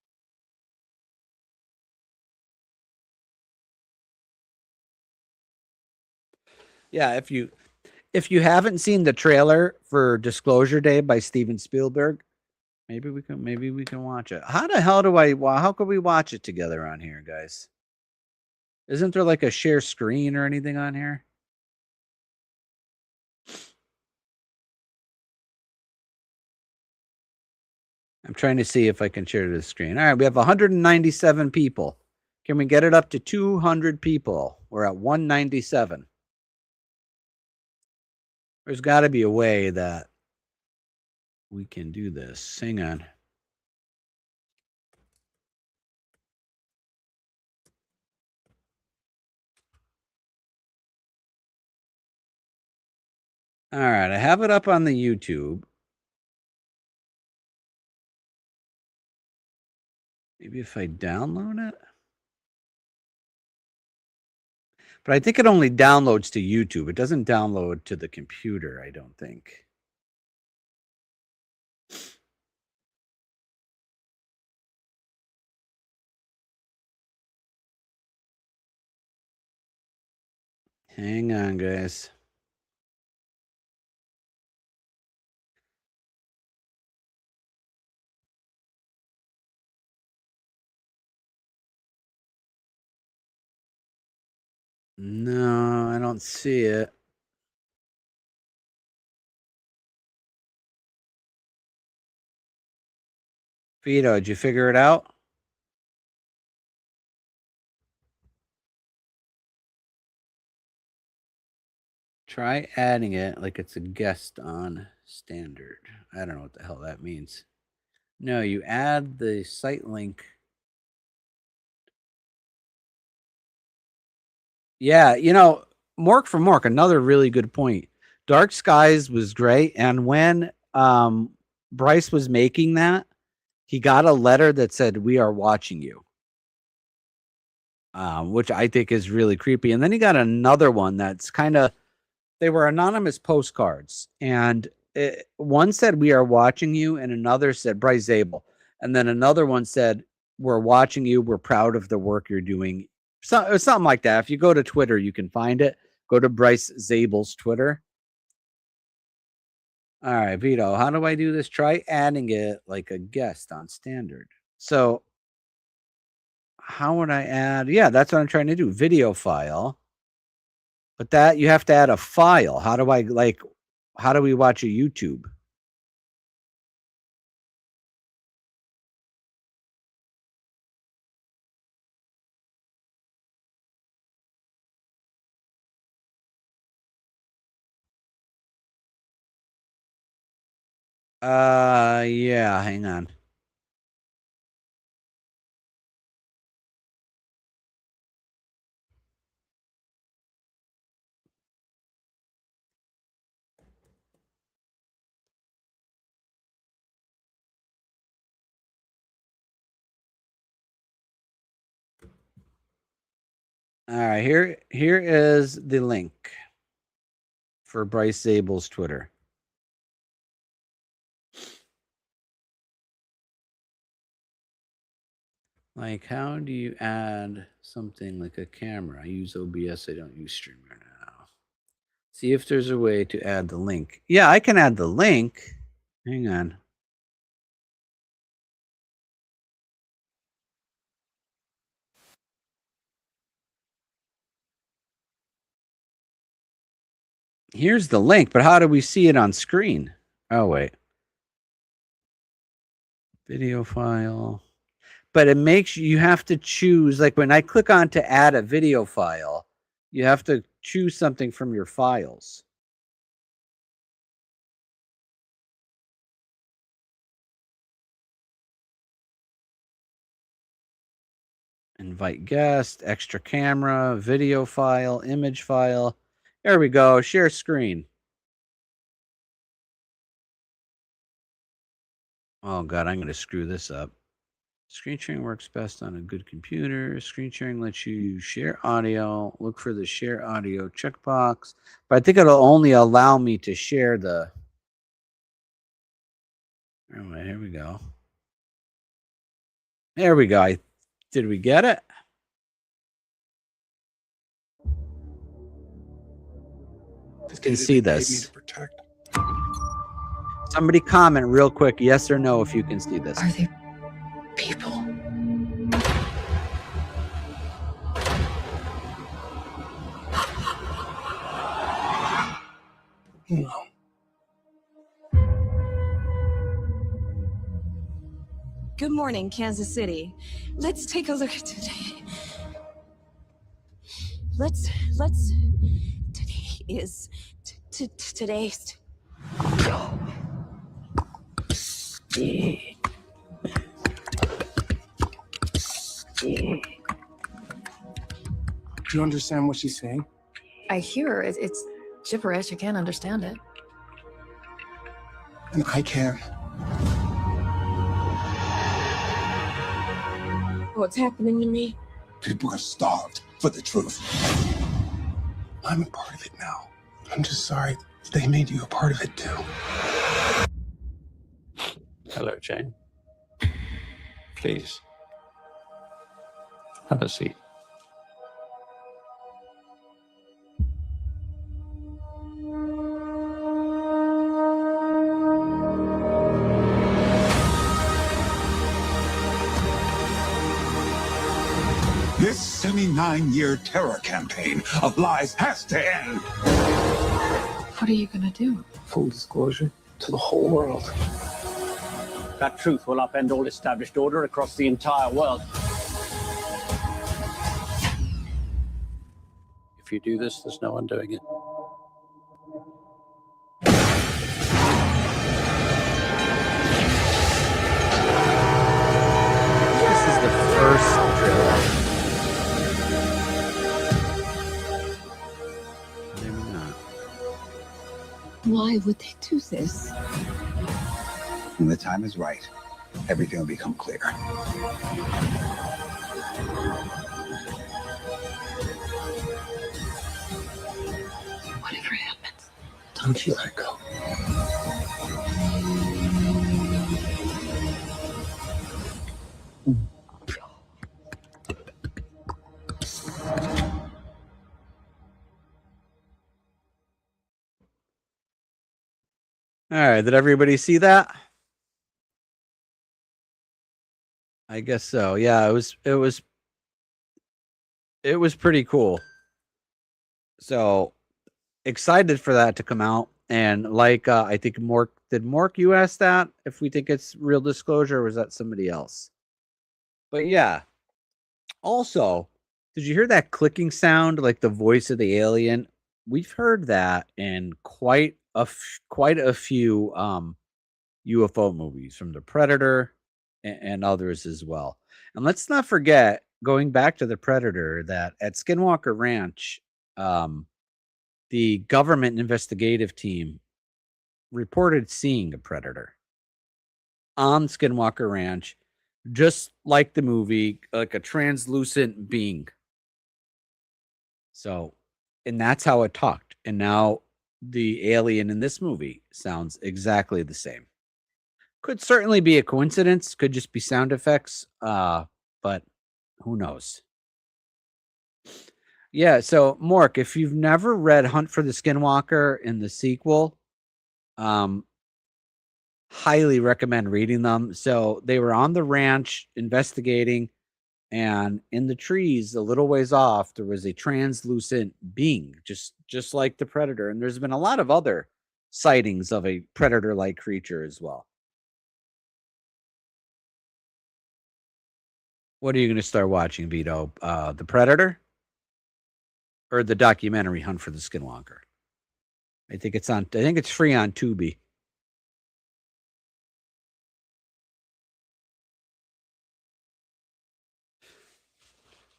Yeah. If you haven't seen the trailer for Disclosure Day by Steven Spielberg, maybe we can watch it. How the hell do how could we watch it together on here, guys? Isn't there like a share screen or anything on here? I'm trying to see if I can share the screen. All right, we have 197 people. Can we get it up to 200 people? We're at 197. There's got to be a way that we can do this. Hang on. All right, I have it up on the YouTube. Maybe if I download it. But I think it only downloads to YouTube. It doesn't download to the computer, I don't think. Hang on, guys. No, I don't see it. Vito, did you figure it out? Try adding it like it's a guest on standard. I don't know what the hell that means. No, you add the site link. Yeah, Mork for Mork, another really good point. Dark Skies was great. And when Bryce was making that, he got a letter that said, "We are watching you," which I think is really creepy. And then he got another one that's they were anonymous postcards. And one said, "We are watching you," and another said, "Bryce Zabel." And then another one said, "We're watching you. We're proud of the work you're doing." Something like that. If you go to Twitter, you can find it. Go to Bryce Zabel's Twitter. All right, Vito, how do I do this? Try adding it like a guest on standard. So how would I add? Yeah, that's what I'm trying to do. Video file. But that you have to add a file. How do we watch a YouTube? Yeah, hang on. All right, here is the link for Bryce Zabel's Twitter. Like, how do you add something like a camera? I use OBS. I don't use Streamer now. See if there's a way to add the link. Yeah, I can add the link. Hang on. Here's the link, but how do we see it on screen? Oh, wait. Video file. But it makes you have to choose, like when I click on to add a video file, you have to choose something from your files. Invite guest, extra camera, video file, image file. There we go. Share screen. Oh, God, I'm going to screw this up. Screen sharing works best on a good computer. Screen sharing lets you share audio. Look for the share audio checkbox. But I think it'll only allow me to share the... Oh, wait, here we go. There we go. Did we get it? You can see this. Somebody comment real quick, yes or no, if you can see this. Are they people? No. Good morning, Kansas City. Let's take a look at today. Let's. Today is. Today's. Do you understand what she's saying? I hear it's gibberish. I can't understand it. And I can. What's happening to me? People are starved for the truth. I'm a part of it now. I'm just sorry they made you a part of it too. Hello, Jane. Please. Have a seat. This 79-year terror campaign of lies has to end. What are you gonna do? Full disclosure to the whole world. That truth will upend all established order across the entire world. If you do this, there's no undoing it. This is the first trailer. Maybe not. Why would they do this? When the time is right, everything will become clear. Whatever happens, Don't you let go. All right, did everybody see that? I guess so. Yeah, it was pretty cool. So excited for that to come out. And like I think Mork, you asked that if we think it's real disclosure, or was that somebody else? But yeah. Also, did you hear that clicking sound like the voice of the alien? We've heard that in quite a few UFO movies from The Predator and others as well. And let's not forget, going back to The Predator, that at Skinwalker Ranch, the government investigative team reported seeing a predator on Skinwalker Ranch, just like the movie, like a translucent being. So, and that's how it talked. And now the alien in this movie sounds exactly the same. Could certainly be a coincidence, could just be sound effects, but who knows? Yeah, so Mork, if you've never read Hunt for the Skinwalker in the sequel, um, highly recommend reading them. So they were on the ranch investigating, and in the trees, a little ways off, there was a translucent being, just like the predator. And there's been a lot of other sightings of a predator-like creature as well. What are you going to start watching, Vito? The Predator or the documentary Hunt for the Skinwalker? I think it's free on Tubi.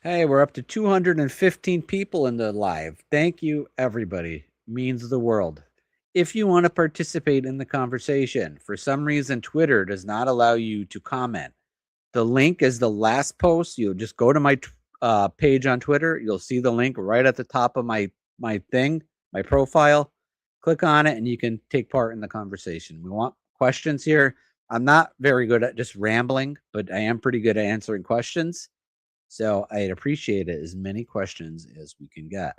Hey, we're up to 215 people in the live. Thank you, everybody. Means the world. If you want to participate in the conversation, for some reason, Twitter does not allow you to comment. The link is the last post. You'll just go to my page on Twitter. You'll see the link right at the top of my thing, my profile. Click on it, and you can take part in the conversation. We want questions here. I'm not very good at just rambling, but I am pretty good at answering questions. So I'd appreciate it as many questions as we can get.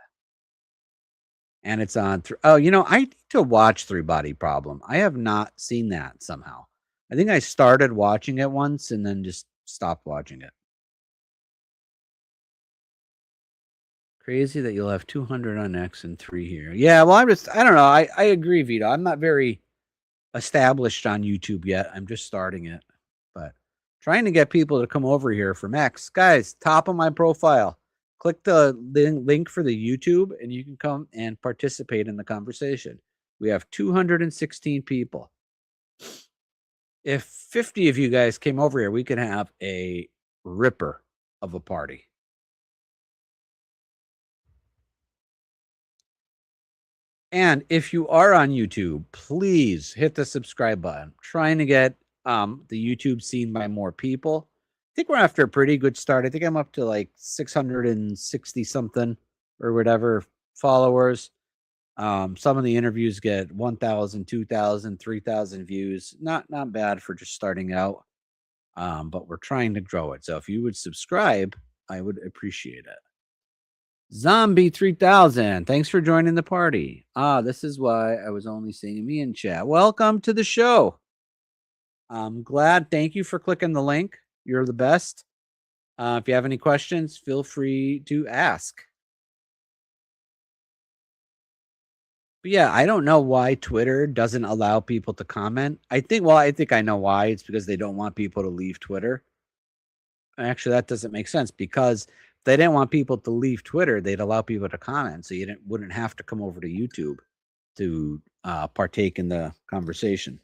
And it's on through. Oh, I need to watch Three Body Problem. I have not seen that somehow. I think I started watching it once and then just stopped watching it. Crazy that you'll have 200 on X and 3 here. Yeah, well, I don't know. I agree, Vito. I'm not very established on YouTube yet. I'm just starting it. But trying to get people to come over here from X. Guys, top of my profile. Click the link for the YouTube and you can come and participate in the conversation. We have 216 people. If 50 of you guys came over here, we could have a ripper of a party. And if you are on YouTube, please hit the subscribe button. I'm trying to get the YouTube seen by more people. I think we're after a pretty good start. I think I'm up to like 660 something or whatever followers. Some of the interviews get 1,000, 2,000, 3,000 views. Not bad for just starting out. But we're trying to grow it. So if you would subscribe, I would appreciate it. Zombie 3000, thanks for joining the party. This is why I was only seeing me in chat. Welcome to the show. I'm glad. Thank you for clicking the link. You're the best. If you have any questions, feel free to ask. But yeah, I don't know why Twitter doesn't allow people to comment. I think I know why. It's because they don't want people to leave Twitter. Actually, that doesn't make sense because if they didn't want people to leave Twitter, they'd allow people to comment. So you wouldn't have to come over to YouTube to partake in the conversation.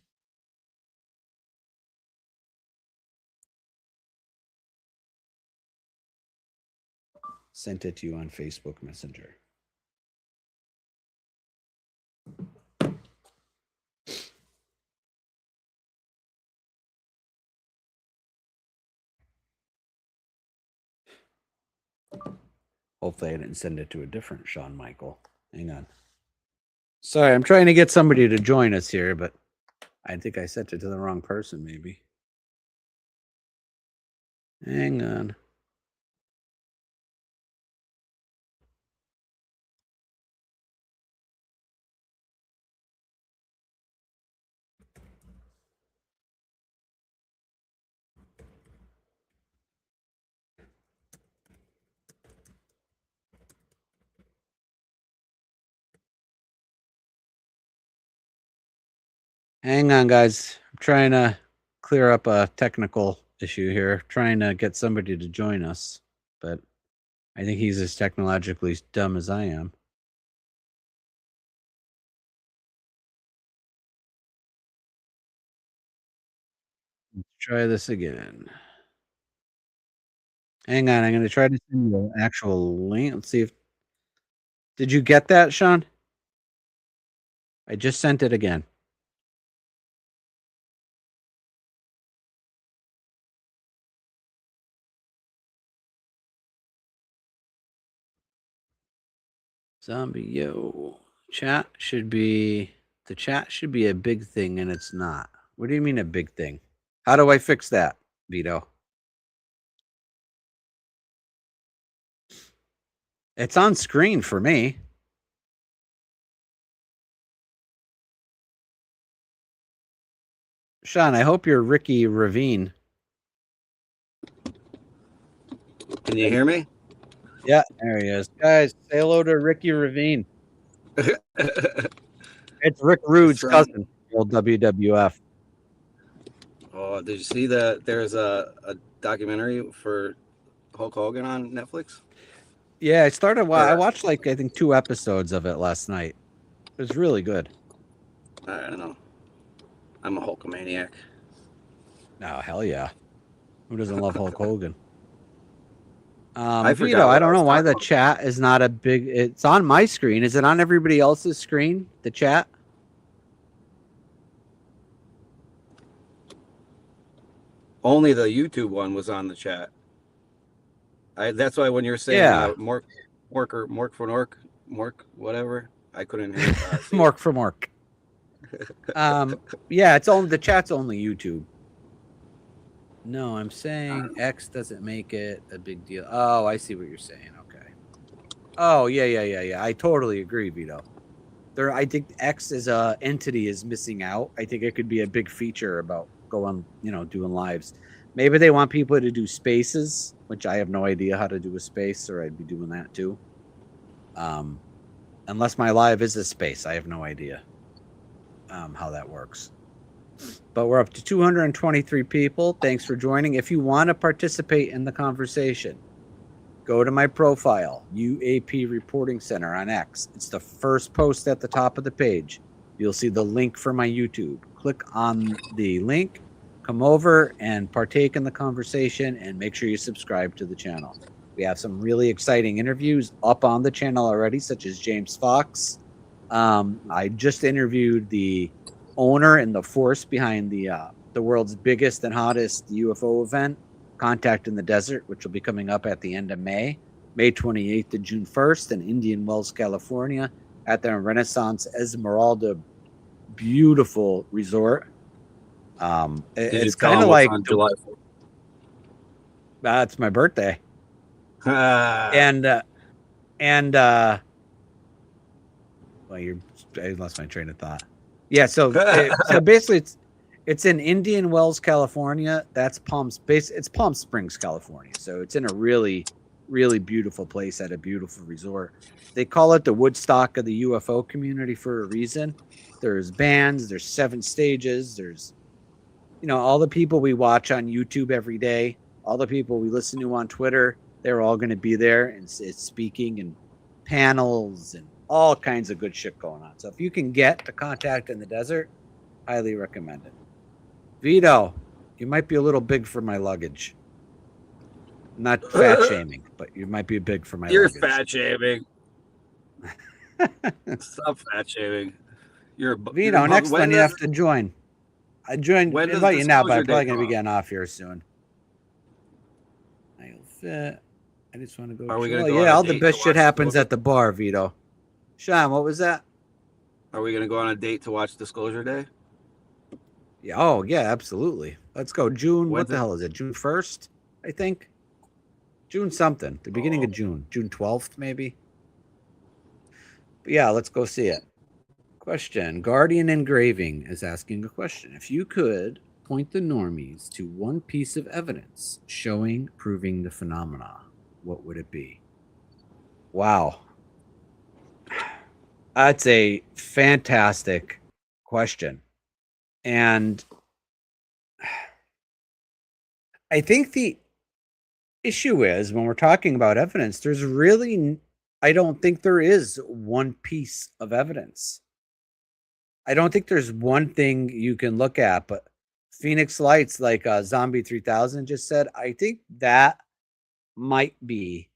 Sent it to you on Facebook Messenger. Hopefully I didn't send it to a different Shawn Michael. Hang on. Sorry, I'm trying to get somebody to join us here, but I think I sent it to the wrong person, maybe. Hang on. Hang on, guys. I'm trying to clear up a technical issue here. Trying to get somebody to join us, but I think he's as technologically dumb as I am. try this again. Hang on, I'm going to try to send you an actual link. Let's see if. Did you get that, Sean? I just sent it again. Zombie, yo. Chat should be. The chat should be a big thing, and it's not. What do you mean a big thing? How do I fix that, Vito? It's on screen for me. Sean, I hope you're Ricky Ravine. Can you hear me? Yeah, there he is. Guys, say hello to Ricky Ravine. It's Rick Rude's cousin, old WWF. Oh, did you see that there's a documentary for Hulk Hogan on Netflix? Yeah, I started. I watched like I think 2 episodes of it last night. It was really good. I don't know. I'm a Hulkamaniac. Oh, hell yeah. Who doesn't love Hulk Hogan? I forgot Vito, what I don't I was know why talking the about. chat is not a big. It's on my screen. Is it on everybody else's screen? The chat? Only the YouTube one was on the chat. That's why when you're saying Yeah. Mork for Mork, whatever, I couldn't hear. Mork for Mork. Yeah, it's only the chat's only YouTube. No, I'm saying X doesn't make it a big deal. Oh, I see what you're saying. Okay. Oh, yeah. I totally agree, Vito. I think X as a entity is missing out. I think it could be a big feature about doing lives. Maybe they want people to do spaces, which I have no idea how to do a space, or I'd be doing that too. Unless my live is a space, I have no idea how that works. But we're up to 223 people. Thanks for joining. If you want to participate in the conversation, go to my profile, UAP Reporting Center on X. It's the first post at the top of the page. You'll see the link for my YouTube. Click on the link, come over and partake in the conversation, and make sure you subscribe to the channel. We have some really exciting interviews up on the channel already, such as James Fox. I just interviewed the owner and the force behind the world's biggest and hottest UFO event, Contact in the Desert, which will be coming up at the end of May 28th to June 1st in Indian Wells, California, at the Renaissance Esmeralda, beautiful resort. It's kind of like on July 4th? It's my birthday. And well, I lost my train of thought. Yeah, so basically it's in Indian Wells, California. That's it's Palm Springs, California. So it's in a really, really beautiful place at a beautiful resort. They call it the Woodstock of the UFO community for a reason. There's bands, there's 7 stages, there's all the people we watch on YouTube every day, all the people we listen to on Twitter, they're all going to be there and it's speaking and panels and all kinds of good shit going on. So if you can get to Contact in the Desert, highly recommend it. Vito, you might be a little big for my luggage. Not fat shaming, but you might be big for my luggage. You're fat shaming. Stop fat shaming. Vito, next one you have to join. I invite you now, but I'm probably going to be getting off here soon. I'll fit. I just want to go. Are we going to go? Yeah, all the best shit happens at the bar, Vito. Sean, what was that? Are we going to go on a date to watch Disclosure Day? Yeah. Oh, yeah, absolutely. Let's go. June. What the hell is it? June 1st, I think. June something. The beginning of June. June 12th, maybe. But yeah, let's go see it. Question. Guardian Engraving is asking a question. If you could point the normies to one piece of evidence proving the phenomena, what would it be? Wow. That's a fantastic question. And I think the issue is when we're talking about evidence, I don't think there is one piece of evidence. I don't think there's one thing you can look at, but Phoenix Lights, like Zombie 3000 just said, I think that might be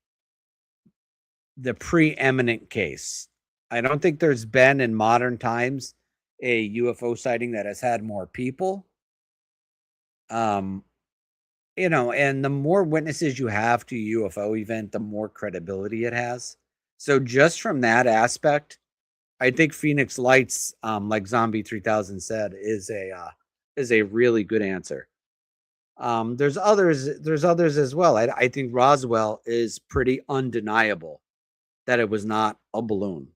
the preeminent case. I don't think there's been in modern times a UFO sighting that has had more people. You know, and the more witnesses you have to a UFO event, the more credibility it has. So just from that aspect, I think Phoenix Lights, like Zombie 3000 said, is a really good answer. There's others as well. I think Roswell is pretty undeniable that it was not a balloon.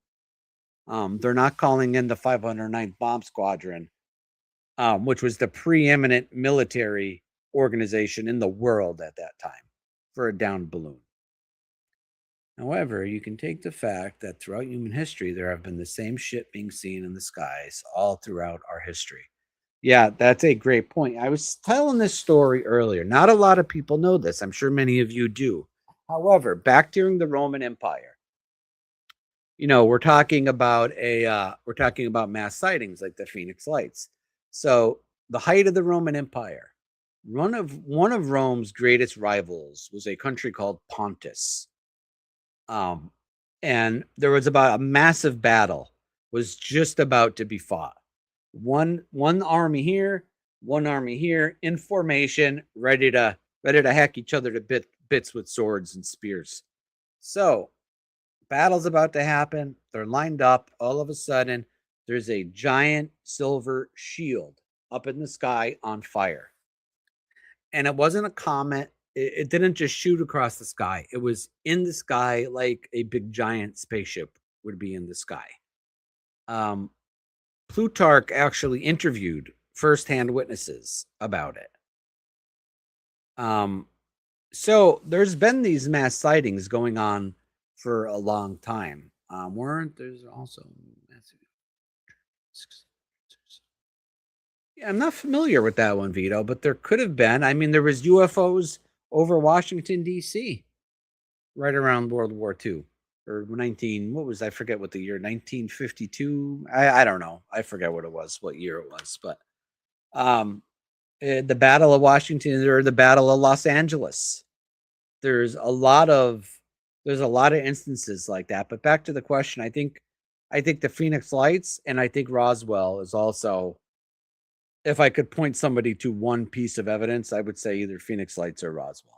They're not calling in the 509th Bomb Squadron, which was the preeminent military organization in the world at that time, for a downed balloon. However, you can take the fact that throughout human history, there have been the same shit being seen in the skies all throughout our history. Yeah, that's a great point. I was telling this story earlier. Not a lot of people know this. I'm sure many of you do. However, back during the Roman Empire, you know, we're talking about mass sightings like the Phoenix Lights. So the height of the Roman Empire, one of Rome's greatest rivals was a country called Pontus. And there was about a massive battle was just about to be fought. One army here, one army here, in formation, ready to hack each other to bits with swords and spears. So battle's about to happen. They're lined up. All of a sudden, there's a giant silver shield up in the sky on fire. And it wasn't a comet. It didn't just shoot across the sky. It was in the sky like a big giant spaceship would be in the sky. Plutarch actually interviewed firsthand witnesses about it. So there's been these mass sightings going on for a long time. There's also massive. Yeah, I'm not familiar with that one, Vito, but there could have been. I mean, there was UFOs over Washington, D.C. right around World War II or I forget what the year, 1952. I don't know. I forget what year it was, but the Battle of Washington or the Battle of Los Angeles. There's a lot of instances like that. But back to the question, I think the Phoenix Lights and I think Roswell is also, if I could point somebody to one piece of evidence, I would say either Phoenix Lights or Roswell.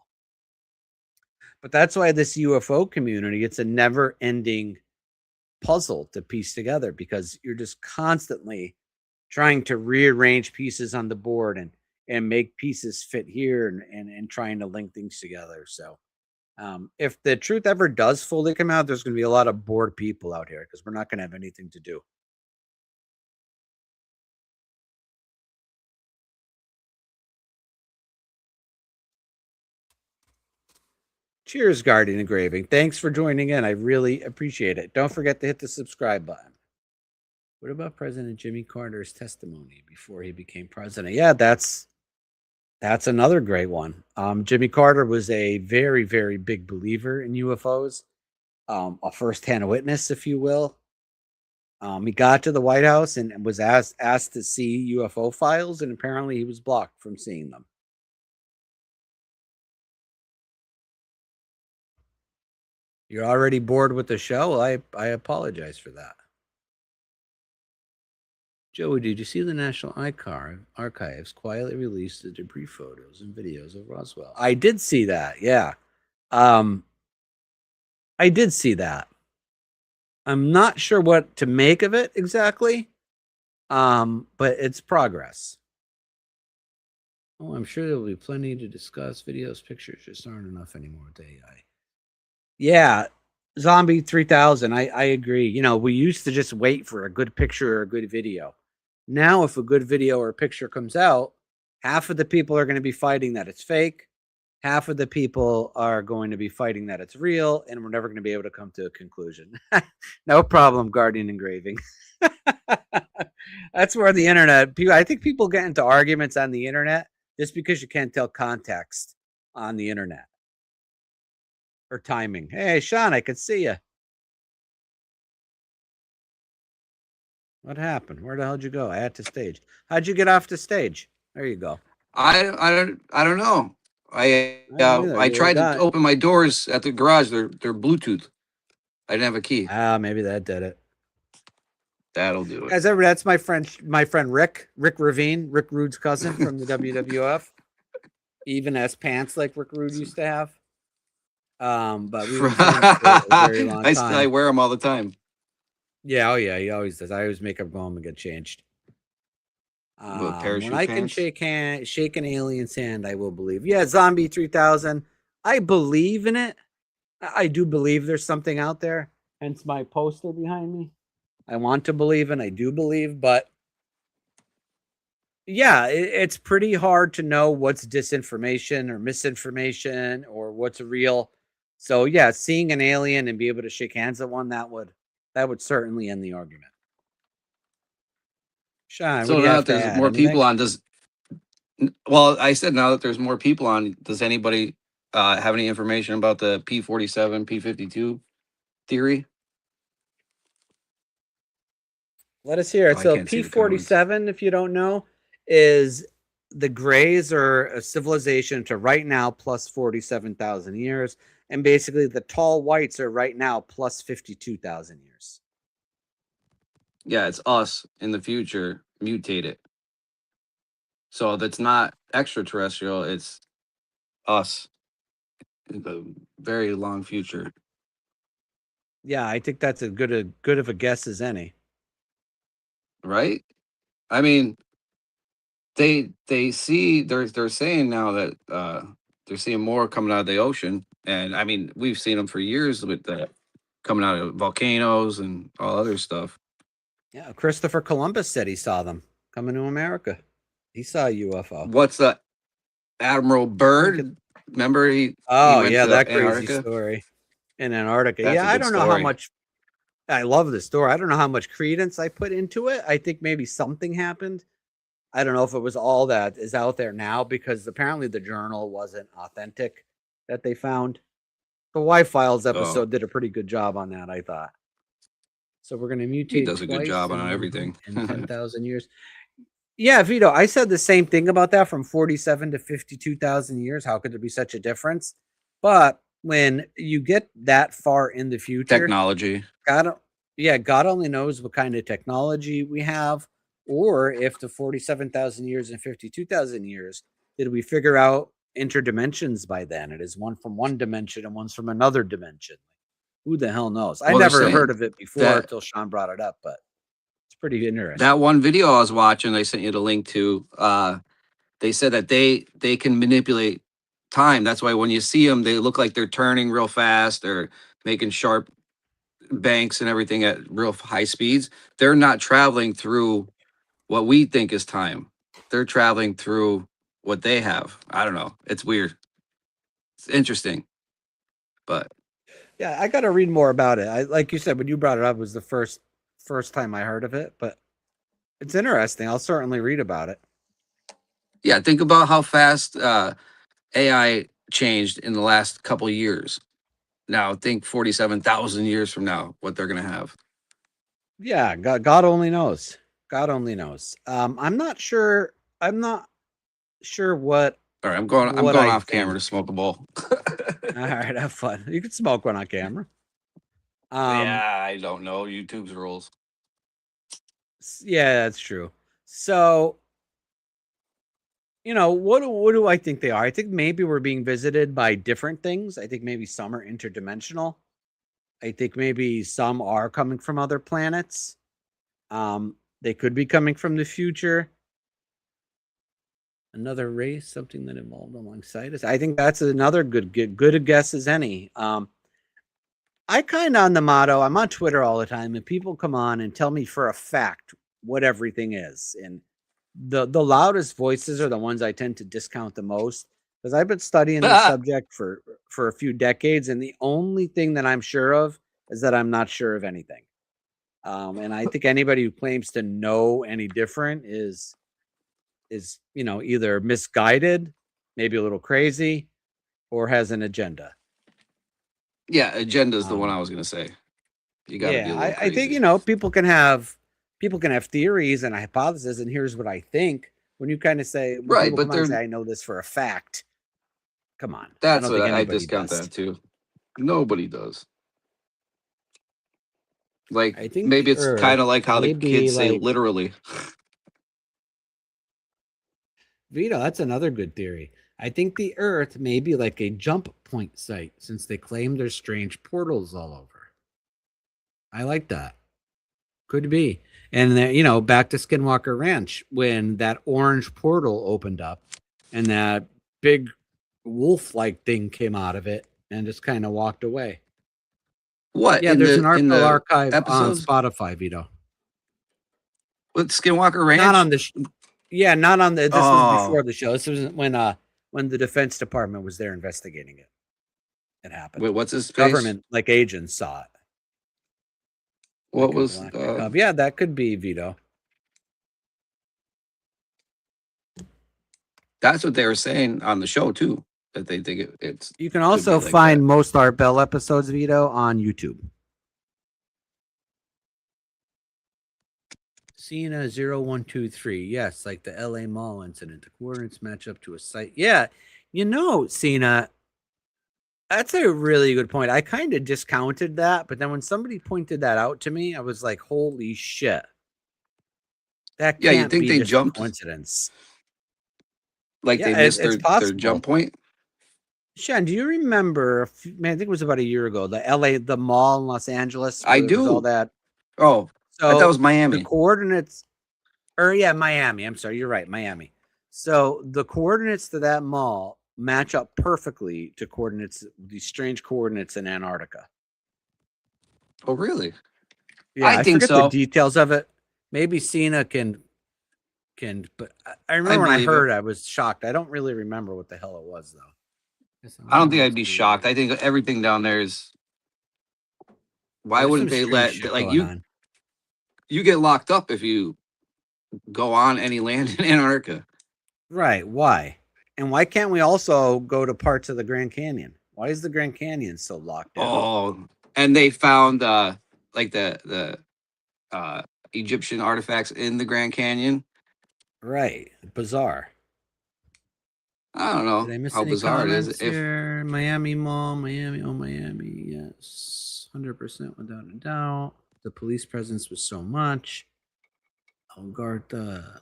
But that's why this UFO community, it's a never-ending puzzle to piece together because you're just constantly trying to rearrange pieces on the board and make pieces fit here and trying to link things together. So if the truth ever does fully come out, there's going to be a lot of bored people out here because we're not going to have anything to do. Cheers, Guardian Engraving. Thanks for joining in. I really appreciate it. Don't forget to hit the subscribe button. What about President Jimmy Carter's testimony before he became president? Yeah, that's another great one. Jimmy Carter was a very, very big believer in UFOs, a firsthand witness, if you will. He got to the White House and was asked to see UFO files, and apparently he was blocked from seeing them. You're already bored with the show? Well, I apologize for that. Joey, did you see the National Archives quietly released the debris photos and videos of Roswell? I did see that, yeah. I did see that. I'm not sure what to make of it exactly, but it's progress. Oh, I'm sure there'll be plenty to discuss. Videos, pictures just aren't enough anymore with AI. Yeah, Zombie 3000, I agree. You know, we used to just wait for a good picture or a good video. Now, if a good video or picture comes out, half of the people are going to be fighting that it's fake. Half of the people are going to be fighting that it's real, and we're never going to be able to come to a conclusion. No problem, Guardian Engraving. That's where the internet, I think people get into arguments on the internet just because you can't tell context on the internet. Or timing. Hey, Sean, I could see you. What happened? Where the hell did you go? I had to stage. How'd you get off the stage? There you go. I don't know. I don't either. I You tried to got open my doors at the garage. They're Bluetooth. I didn't have a key. maybe that did it. That'll do it. Guys, that's my friend Rick Ravine, Rick Rude's cousin from the WWF. He even has pants like Rick Rude used to have. But we've been friends for a very long I time. wear them all the time. Yeah, oh yeah, he always does. I always make him go home and get changed. Parachute When I can pants? shake an alien's hand, I will believe. Yeah, Zombie 3000. I believe in it. I do believe there's something out there. Hence my poster behind me. I want to believe and I do believe, but yeah, it's pretty hard to know what's disinformation or misinformation or what's real. So yeah, seeing an alien and be able to shake hands at one, that would certainly end the argument. Sean, what So do you now have that to there's add? more people Anything? on, well, I said now that there's more people on, does anybody have any information about the P-47, P-52 theory? Let us hear it. Oh, I So can't see the comments. P-47, if you don't know, is the Greys are a civilization to right now plus 47,000 years. And basically the tall whites are right now plus 52,000 years. Yeah, it's us in the future mutated. So that's not extraterrestrial, it's us in the very long future. Yeah, I think that's as good of a guess as any. Right? I mean, they see they're saying now that they're seeing more coming out of the ocean, and I mean we've seen them for years with the coming out of volcanoes and all other stuff. Yeah, Christopher Columbus said he saw them coming to America. He saw a UFO. What's the Admiral Byrd? Remember he Oh went yeah, to that crazy Antarctica? story in Antarctica. That's a Yeah, I good don't know how story. much. I love the story. I don't know how much credence I put into it. I think maybe something happened. I don't know if it was all that is out there now because apparently the journal wasn't authentic that they found. The Y Files Oh, episode did a pretty good job on that, I thought. So we're going to he mutate does a good twice job on everything. in 10,000 years. Yeah, Vito, I said the same thing about that from 47 to 52,000 years. How could there be such a difference? But when you get that far in the future, Technology. God only knows what kind of technology we have, or if the 47,000 years and 52,000 years, did we figure out interdimensions by then? It is one from one dimension and one's from another dimension. Who the hell knows? I Well, they're never saying heard of it before that until Sean brought it up, but it's pretty interesting. that one video I was watching, I sent you the link to. They said that they can manipulate time. That's why when you see them, they look like they're turning real fast. They're making sharp banks and everything at real high speeds. They're not traveling through what we think is time. They're traveling through what they have. I don't know. It's weird. It's interesting, but Yeah, I got to read more about it. I like you said when you brought it up, it was the first time I heard of it, but it's interesting. I'll certainly read about it. yeah, think about how fast AI changed in the last couple of years. Now think 47,000 years from now, what they're gonna have. Yeah, God only knows. God only knows. I'm not sure. I'm not sure what All right, I'm going I off camera to think. smoke a bowl. All right, have fun. You can smoke one on camera. Yeah, I don't know YouTube's rules. Yeah, that's true. So, what do I think they are? I think maybe we're being visited by different things. I think maybe some are interdimensional. I think maybe some are coming from other planets. They could be coming from the future. Another race, something that evolved alongside us. I think that's another good a guess as any. I kind of on the motto, I'm on Twitter all the time, and people come on and tell me for a fact what everything is. And the loudest voices are the ones I tend to discount the most because I've been studying this subject for a few decades, and the only thing that I'm sure of is that I'm not sure of anything. And I think anybody who claims to know any different is either misguided, maybe a little crazy, or has an agenda. Yeah, agenda is the one I was gonna say. You got to be a little I think people can have theories and hypotheses, and here's what I think. When you kind of say, when Right, people but come out and they're say, I know this for a fact, come on. I that's don't what think I anybody discount does. that too. Nobody does. Like I think maybe the it's kind Earth of like how the may be kids say like, literally. Vito, that's another good theory. I think the Earth may be like a jump point site since they claim there's strange portals all over. I like that. Could be. And then, back to Skinwalker Ranch when that orange portal opened up and that big wolf like thing came out of it and just kind of walked away. What Yeah, there's an in article the archive on episodes Spotify, Vito. with Skinwalker Not Ranch? on the yeah, not on the this was Oh, before the show. This was when the Defense Department was there investigating it. It happened. wait, what's his face? Government like agents saw it. What Like a was black cub. Yeah, that could be Vito. that's what they were saying on the show too, that they think it's You can could be also like find that. most Art Bell episodes, Vito, on YouTube. Cena 0123. Yes, like the LA Mall incident. The coordinates match up to a site. Yeah, Cena, that's a really good point. I kind of discounted that, but then when somebody pointed that out to me, I was like, holy shit. That Yeah, you can't think be they just a jumped coincidence. like they Yeah, missed it's their possible. jump point? Sean, do you remember? Man, I think it was about a year ago. The mall in Los Angeles, I where there was all do. that. Oh, I thought it was So the Miami. coordinates, or yeah, Miami. I'm sorry, you're right, Miami. So the coordinates to that mall match up perfectly to these strange coordinates in Antarctica. Oh, really? Yeah, I I think forget the so. details of it. Maybe Cena but I I remember when I believe it. heard, I was shocked. I don't really remember what the hell it was though. I don't think I'd be shocked. I think everything down there is. Why There's some wouldn't they strange let shit like going on. you get locked up if you go on any land in Antarctica? Right. Why? And why can't we also go to parts of the Grand Canyon? Why is the Grand Canyon so locked down? Oh, and they found like the Egyptian artifacts in the Grand Canyon. Right. Bizarre. I don't Did know I miss how any bizarre it is. comments If here? Miami Mall, Miami. Oh, Miami. Yes. 100% without a doubt. The police presence was so much. Algarta.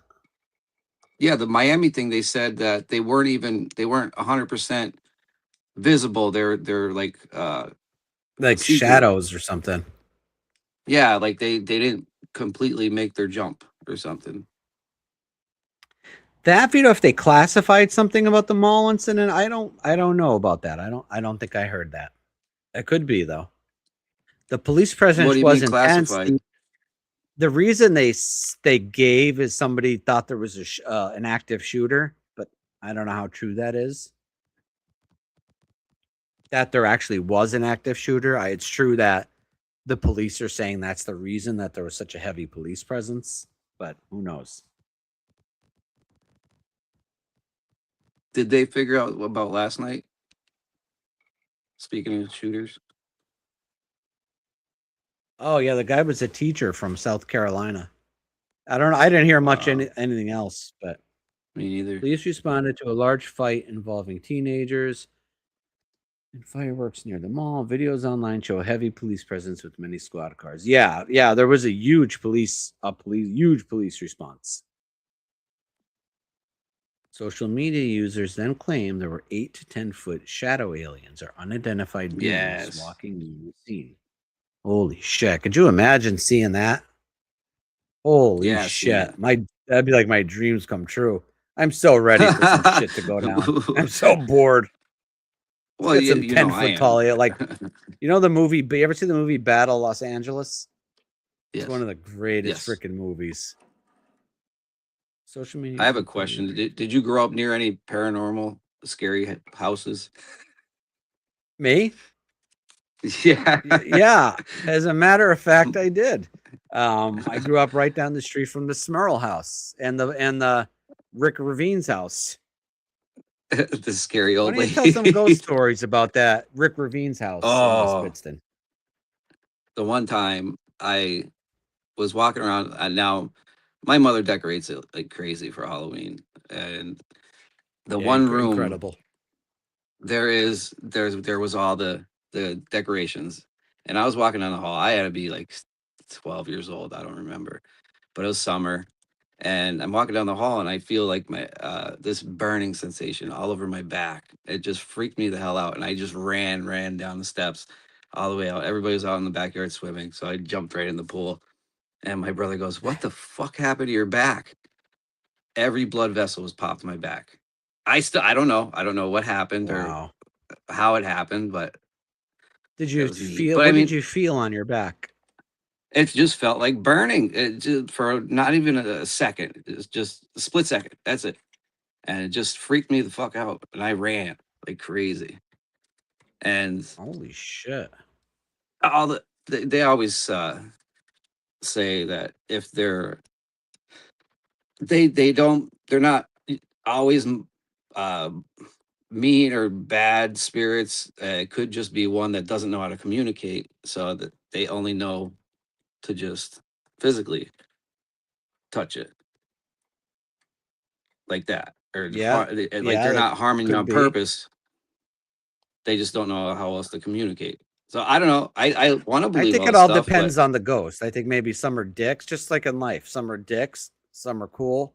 yeah, the Miami thing, they said that they weren't 100% visible. They're Like see through. shadows or something. Yeah, like they didn't completely make their jump or something. That, if they classified something about the mall incident, I don't know about that. I don't think I heard that. It could be though. The police What do presence you was mean intense. classified? The reason they gave is somebody thought there was an active shooter, but I don't know how true that is. That there actually was an active shooter. It's true that the police are saying that's the reason that there was such a heavy police presence, but who knows? Did they figure out about last night? Speaking of shooters, Oh yeah, the guy was a teacher from South Carolina. I don't know. I didn't hear much wow, anything else, but me neither. police responded to a large fight involving teenagers and fireworks near the mall. Videos online show a heavy police presence with many squad cars. Yeah, there was a huge huge police response. Social media users then claimed there were 8 to 10-foot shadow aliens or unidentified beings Yes. walking near the scene. Holy shit. Could you imagine seeing that? Holy Yeah, shit. That'd be like my dreams come true. I'm so ready for some shit to go down. I'm so bored. Let's well, get some you know I 10-foot tall. am. Like, you ever see the movie Battle Los Angeles? It's Yes. one of the greatest Yes. freaking movies. Social media. I have a question. Did you grow up near any paranormal, scary houses? Me? Yeah. Yeah. As a matter of fact, I did. I grew up right down the street from the Smurl house and the Rick Ravine's house. The scary Why old don't you lady. tell some ghost stories about that Rick Ravine's house in West Oh, Pittston? the one time I was walking around, and now my mother decorates it like crazy for Halloween, and the one room incredible. there was all the decorations, and I was walking down the hall. I had to be like 12 years old. I don't remember, but it was summer, and I'm walking down the hall, and I feel like my this burning sensation all over my back. It just freaked me the hell out, and I just ran down the steps all the way out. Everybody was out in the backyard swimming, so I jumped right in the pool. And my brother goes, "What the fuck happened to your back?" Every blood vessel was popped in my back. I don't know. I don't know what happened or Wow. how it happened, but Did it you was unique. feel? But I What did mean, you feel on your back? it just felt like burning. It just, for not even a second. It's just a split second. That's it. And it just freaked me the fuck out. And I ran like crazy. And Holy shit! all they always say that if they're not always uh mean or bad spirits. It could just be one that doesn't know how to communicate, so that they only know to just physically touch it like that, or Yeah, like yeah, they're that not harming you could on be. purpose. They just don't know how else to communicate. So I don't know. I want to I believe think all it this all stuff, but depends on the ghost. I think maybe some are dicks, just like in life. Some are dicks, some are cool.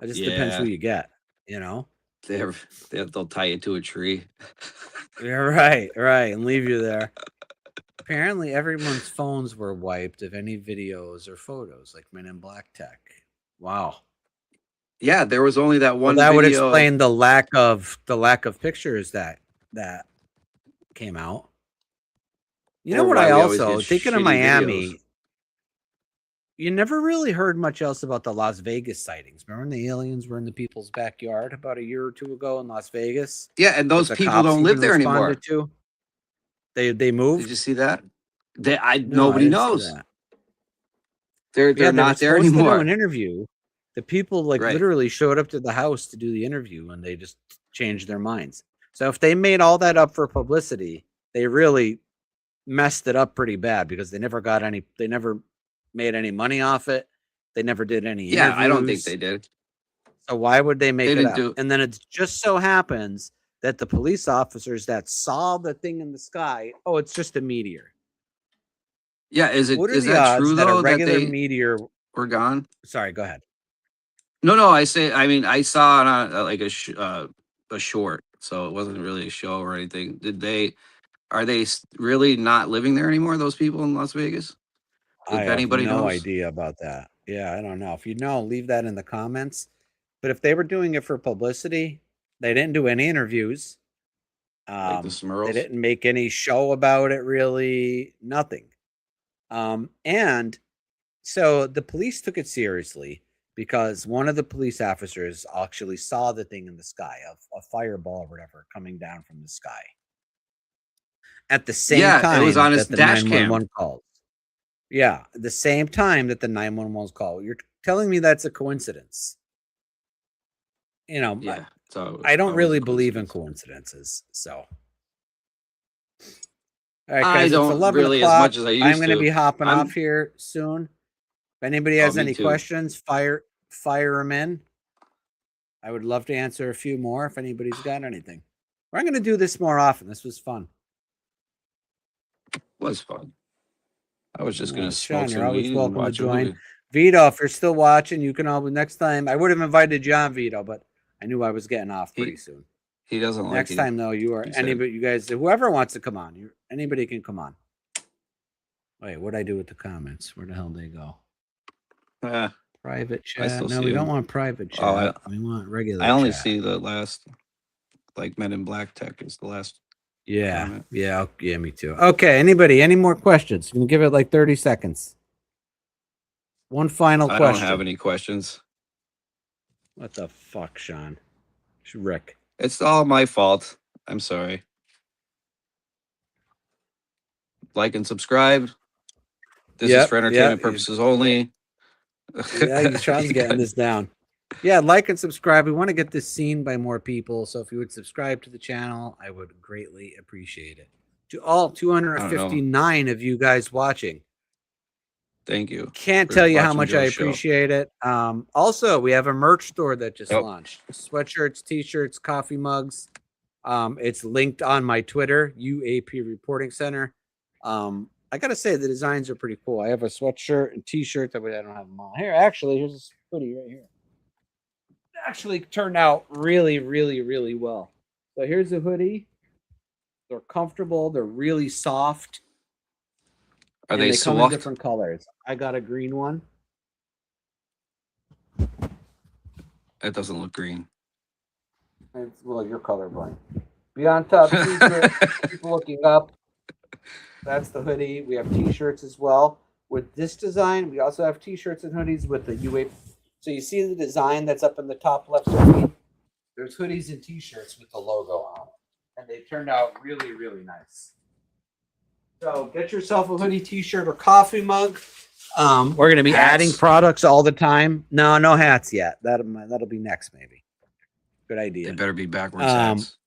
It just depends who yeah, you get, you know? they're they'll tie you to a tree. Yeah, right, and leave you there. Apparently, everyone's phones were wiped of any videos or photos, like Men in Black tech. Wow. Yeah, there was only that Well, one that would video. explain the lack of pictures that came out. You know Or what? why I we always get also thinking of shitty videos. Miami. You never really heard much else about the Las Vegas sightings. Remember when the aliens were in the people's backyard about a year or two ago in Las Vegas Yeah, and that those the people cops don't live even there anymore. responded to? They Did you moved? see that? No, I Nobody didn't see knows. that. They're Yeah, they were not there supposed to do an anymore. interview. The people like Right. literally showed up to the house to do the interview and they just changed their minds. So if they made all that up for publicity, they really messed it up pretty bad because they never made any money off it. They never did any Yeah, I don't think interviews. they did. So why would they They make it didn't up? do. And then it just so happens that the police officers that saw the thing in the sky, oh, it's just a meteor. Yeah, What are is the that odds true that a though that regular they meteor? were gone? Sorry, go ahead. No, I mean, I saw it on like a short, so it wasn't really a show or anything. Are they really not living there anymore? Those people in Las Vegas, I if have anybody no knows, idea about that. Yeah, I don't know. If you know, leave that in the comments. But if they were doing it for publicity, they didn't do any interviews. like the They Smurls. didn't make any show about it, really, nothing. And so the police took it seriously because one of the police officers actually saw the thing in the sky, a fireball or whatever coming down from the sky at the same Yeah, it was time on his that the dash cam. 911 calls. Yeah, the same time that the 911's call. You're telling me that's a coincidence? You know, Yeah, so I don't always a really believe in coincidence. coincidences. So, all right, I guys, it's don't 11 really as much o'clock. as I I'm used going to be to. hopping off I'm. here soon. If anybody Oh, has me any too. questions, fire them in. I would love to answer a few more if anybody's got anything. I'm going to do this more often. This was fun. Was fun. I was just gonna Sean, smoke you're some always weed and welcome to watch a join. movie. Vito, if you're still watching, you can always next time. I would have invited John Vito, but I knew I was getting off pretty soon. He doesn't like Next you. time, though, you are He said. anybody. You guys, whoever wants to come on, anybody can come on. Wait, what'd I do with the comments? Where the hell did they go? Private I chat. still No, see we him. don't want private chat. Oh, we want regular. I only chat. see the last, like Men in Black tech is the last. Yeah, comment. yeah, me too. Okay, anybody? Any more questions? We can give it like 30 seconds. One final I question. don't have any questions. What the fuck, Sean? It's Rick. It's all my fault. I'm sorry. Like and subscribe. This is for entertainment purposes only. Yeah, Sean's getting this down. Yeah, like and subscribe. We want to get this seen by more people. So if you would subscribe to the channel, I would greatly appreciate it. To all 259 of you guys watching, Thank you. Can't for tell you how watching much I Joe's show. appreciate it. Also, we have a merch store that just Yep. launched. Sweatshirts, t-shirts, coffee mugs. It's linked on my Twitter, UAP Reporting Center. I gotta say the designs are pretty cool. I have a sweatshirt and t-shirt that I don't have them on here. Actually, here's this hoodie right here. It actually turned out really, really, really well. So here's a hoodie. They're comfortable. They're really soft. Are and they come in soft? different colors. I got a green one. That doesn't look green. Well, you're colorblind. Beyond Top Secret. Keep looking up. That's the hoodie. We have t-shirts as well. With this design, we also have t-shirts and hoodies with the UA. So you see the design that's up in the top left screen? There's hoodies and t-shirts with the logo on. And they turned out really, really nice. So get yourself a hoodie, t-shirt, or coffee mug. We're going to be Hats? adding products all the time. No hats yet. That'll be next, maybe. Good idea. They better be backwards hats.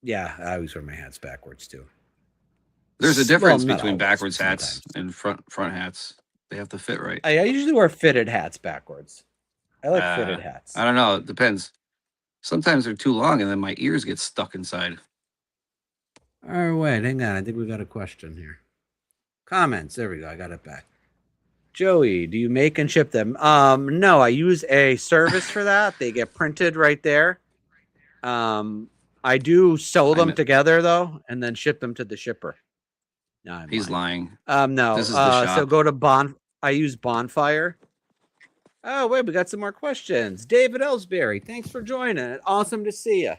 Yeah, I always wear my hats backwards too. There's a difference not between always, backwards sometimes. hats and front hats. They have to fit right. I usually wear fitted hats backwards. I like fitted hats. I don't know. It depends. Sometimes they're too long, and then my ears get stuck inside. All right, wait, hang on. I think we got a question here. Comments. There we go. I got it back. Joey, do you make and ship them? No, I use a service for that. They get printed right there. I do sew them together though, and then ship them to the shipper. No, He's lying. No. This is the shop. So go to I use Bonfire. Oh wait, we got some more questions. David Ellsbury, thanks for joining. Awesome to see you.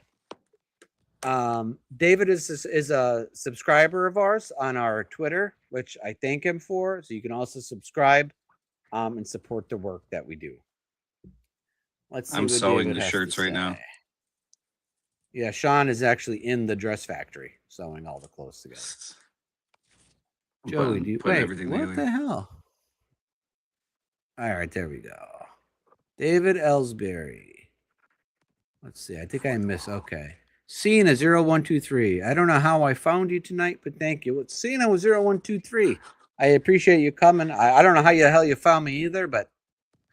David is a subscriber of ours on our Twitter, which I thank him for. So you can also subscribe and support the work that we do. Let's see. I'm what sewing David the has shirts to right now. say. Yeah, Sean is actually in the dress factory sewing all the clothes together. Joey, do you putting wait? everything What together. the hell? All right, there we go. David Ellsbury. Let's see. I think I missed. Okay. Cena 0123. I don't know how I found you tonight, but thank you. It's Cena with 0123. I appreciate you coming. I don't know how the hell you found me either, but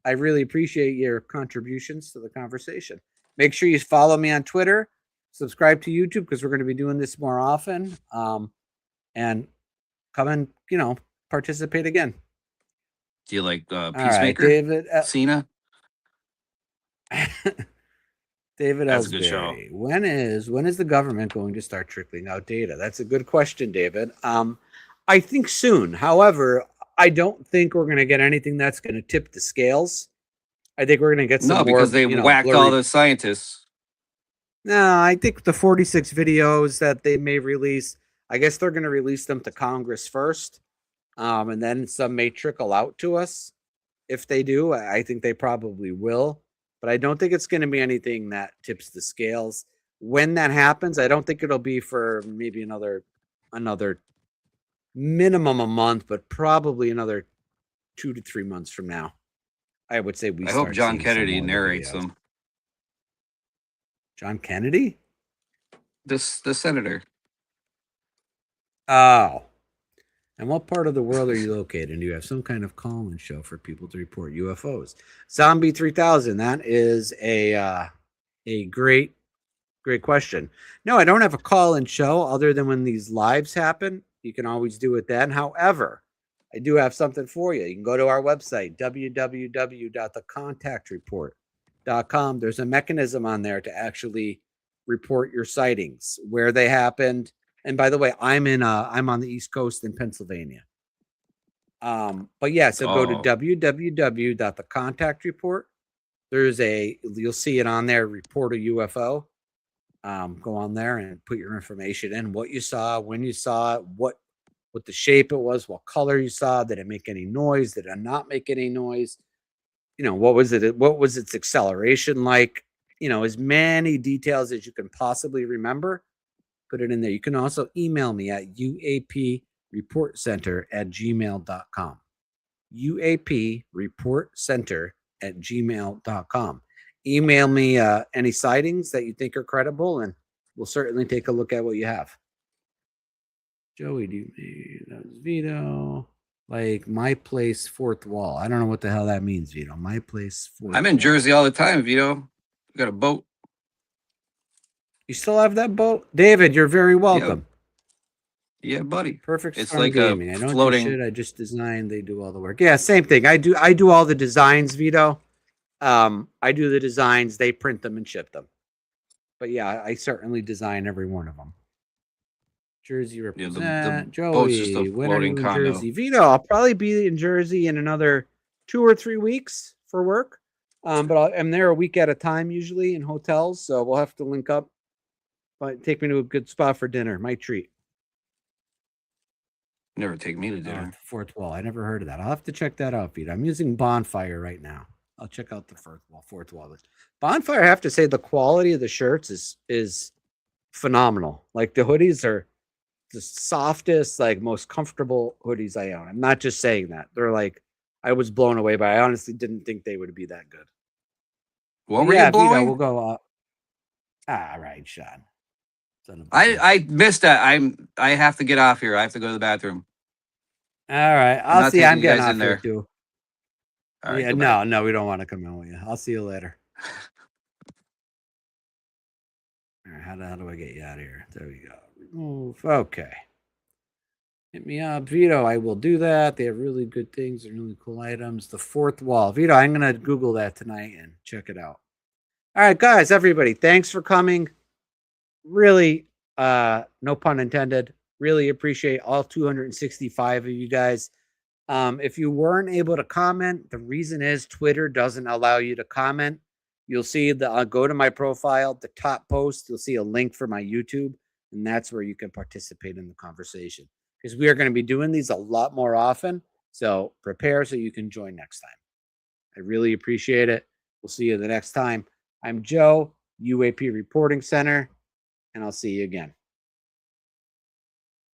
I really appreciate your contributions to the conversation. Make sure you follow me on Twitter, subscribe to YouTube because we're going to be doing this more often, and come and participate again. Do you like All Peacemaker? right, David. Cena? David That's a good show. Ellsbury. When is the government going to start trickling out data? That's a good question, David. I think soon. However, I don't think we're going to get anything that's going to tip the scales. I think we're going to get some more. No, because they whacked all the scientists. No, I think the 46 videos that they may release, I guess they're going to release them to Congress first, and then some may trickle out to us. If they do, I think they probably will. But I don't think it's going to be anything that tips the scales. When that happens, I don't think it'll be for maybe another minimum a month, but probably another 2 to 3 months from now. I would say I hope John Kennedy narrates them. John Kennedy? The senator. Oh. And what part of the world are you located? Do you have some kind of call-in show for people to report UFOs? Zombie 3000, that is a great question. No, I don't have a call-in show other than when these lives happen. You can always do it then. However, I do have something for you. You can go to our website, www.thecontactreport.com. There's a mechanism on there to actually report your sightings, where they happened. And by the way, I'm on the East Coast in Pennsylvania. But yeah, so go to www.thecontactreport. You'll see it on there, report a UFO. Go on there and put your information in, what you saw, when you saw it, what the shape it was, what color you saw, did it make any noise, did it not make any noise? What was its acceleration like? As many details as you can possibly remember. Put it in there. You can also email me at uapreportcenter@gmail.com. uapreportcenter@gmail.com. Email me any sightings that you think are credible, and we'll certainly take a look at what you have. Joey, that was Vito. Like my place, fourth wall. I don't know what the hell that means, Vito. My place, fourth I'm in wall. Jersey all the time, Vito. Got a boat. You still have that boat? David, you're very welcome. Yeah, buddy. Perfect It's Storm like a Gaming. I don't floating. do shit. I just design. They do all the work. Yeah, same thing. I do all the designs, Vito. I do the designs. They print them and ship them. But yeah, I certainly design every one of them. Jersey represent. the boat's just a Joey, when are you floating in condo. Jersey? Vito, I'll probably be in Jersey in another 2 or 3 weeks for work. But I'm there a week at a time usually in hotels, so we'll have to link up. But take me to a good spot for dinner. My treat. Never take me to dinner. Fourth wall. I never heard of that. I'll have to check that out, Vito. I'm using Bonfire right now. I'll check out the fourth wall. Bonfire, I have to say, the quality of the shirts is phenomenal. Like the hoodies are the softest, like most comfortable hoodies I own. I'm not just saying that. They're like, I was blown away by. I honestly didn't think they would be that good. What were you blowing? Vito, we'll go. All right, Sean. I missed that. I have to get off here. I have to go to the bathroom. All right, I'm not see. I'm taking you getting guys off in here there. too. All right, Yeah, goodbye. no, we don't want to come in with you. I'll see you later. All right, how do I get you out of here? There we go. Remove. Okay. Hit me up, Vito. I will do that. They have really good things and really cool items. The fourth wall, Vito. I'm gonna Google that tonight and check it out. All right, guys, everybody, thanks for coming. Really, no pun intended. Really appreciate all 265 of you guys. If you weren't able to comment, the reason is Twitter doesn't allow you to comment. You'll see I'll go to my profile, the top post, you'll see a link for my YouTube, and that's where you can participate in the conversation. Because we are going to be doing these a lot more often. So prepare so you can join next time. I really appreciate it. We'll see you the next time. I'm Joe, UAP Reporting Center, and I'll see you again.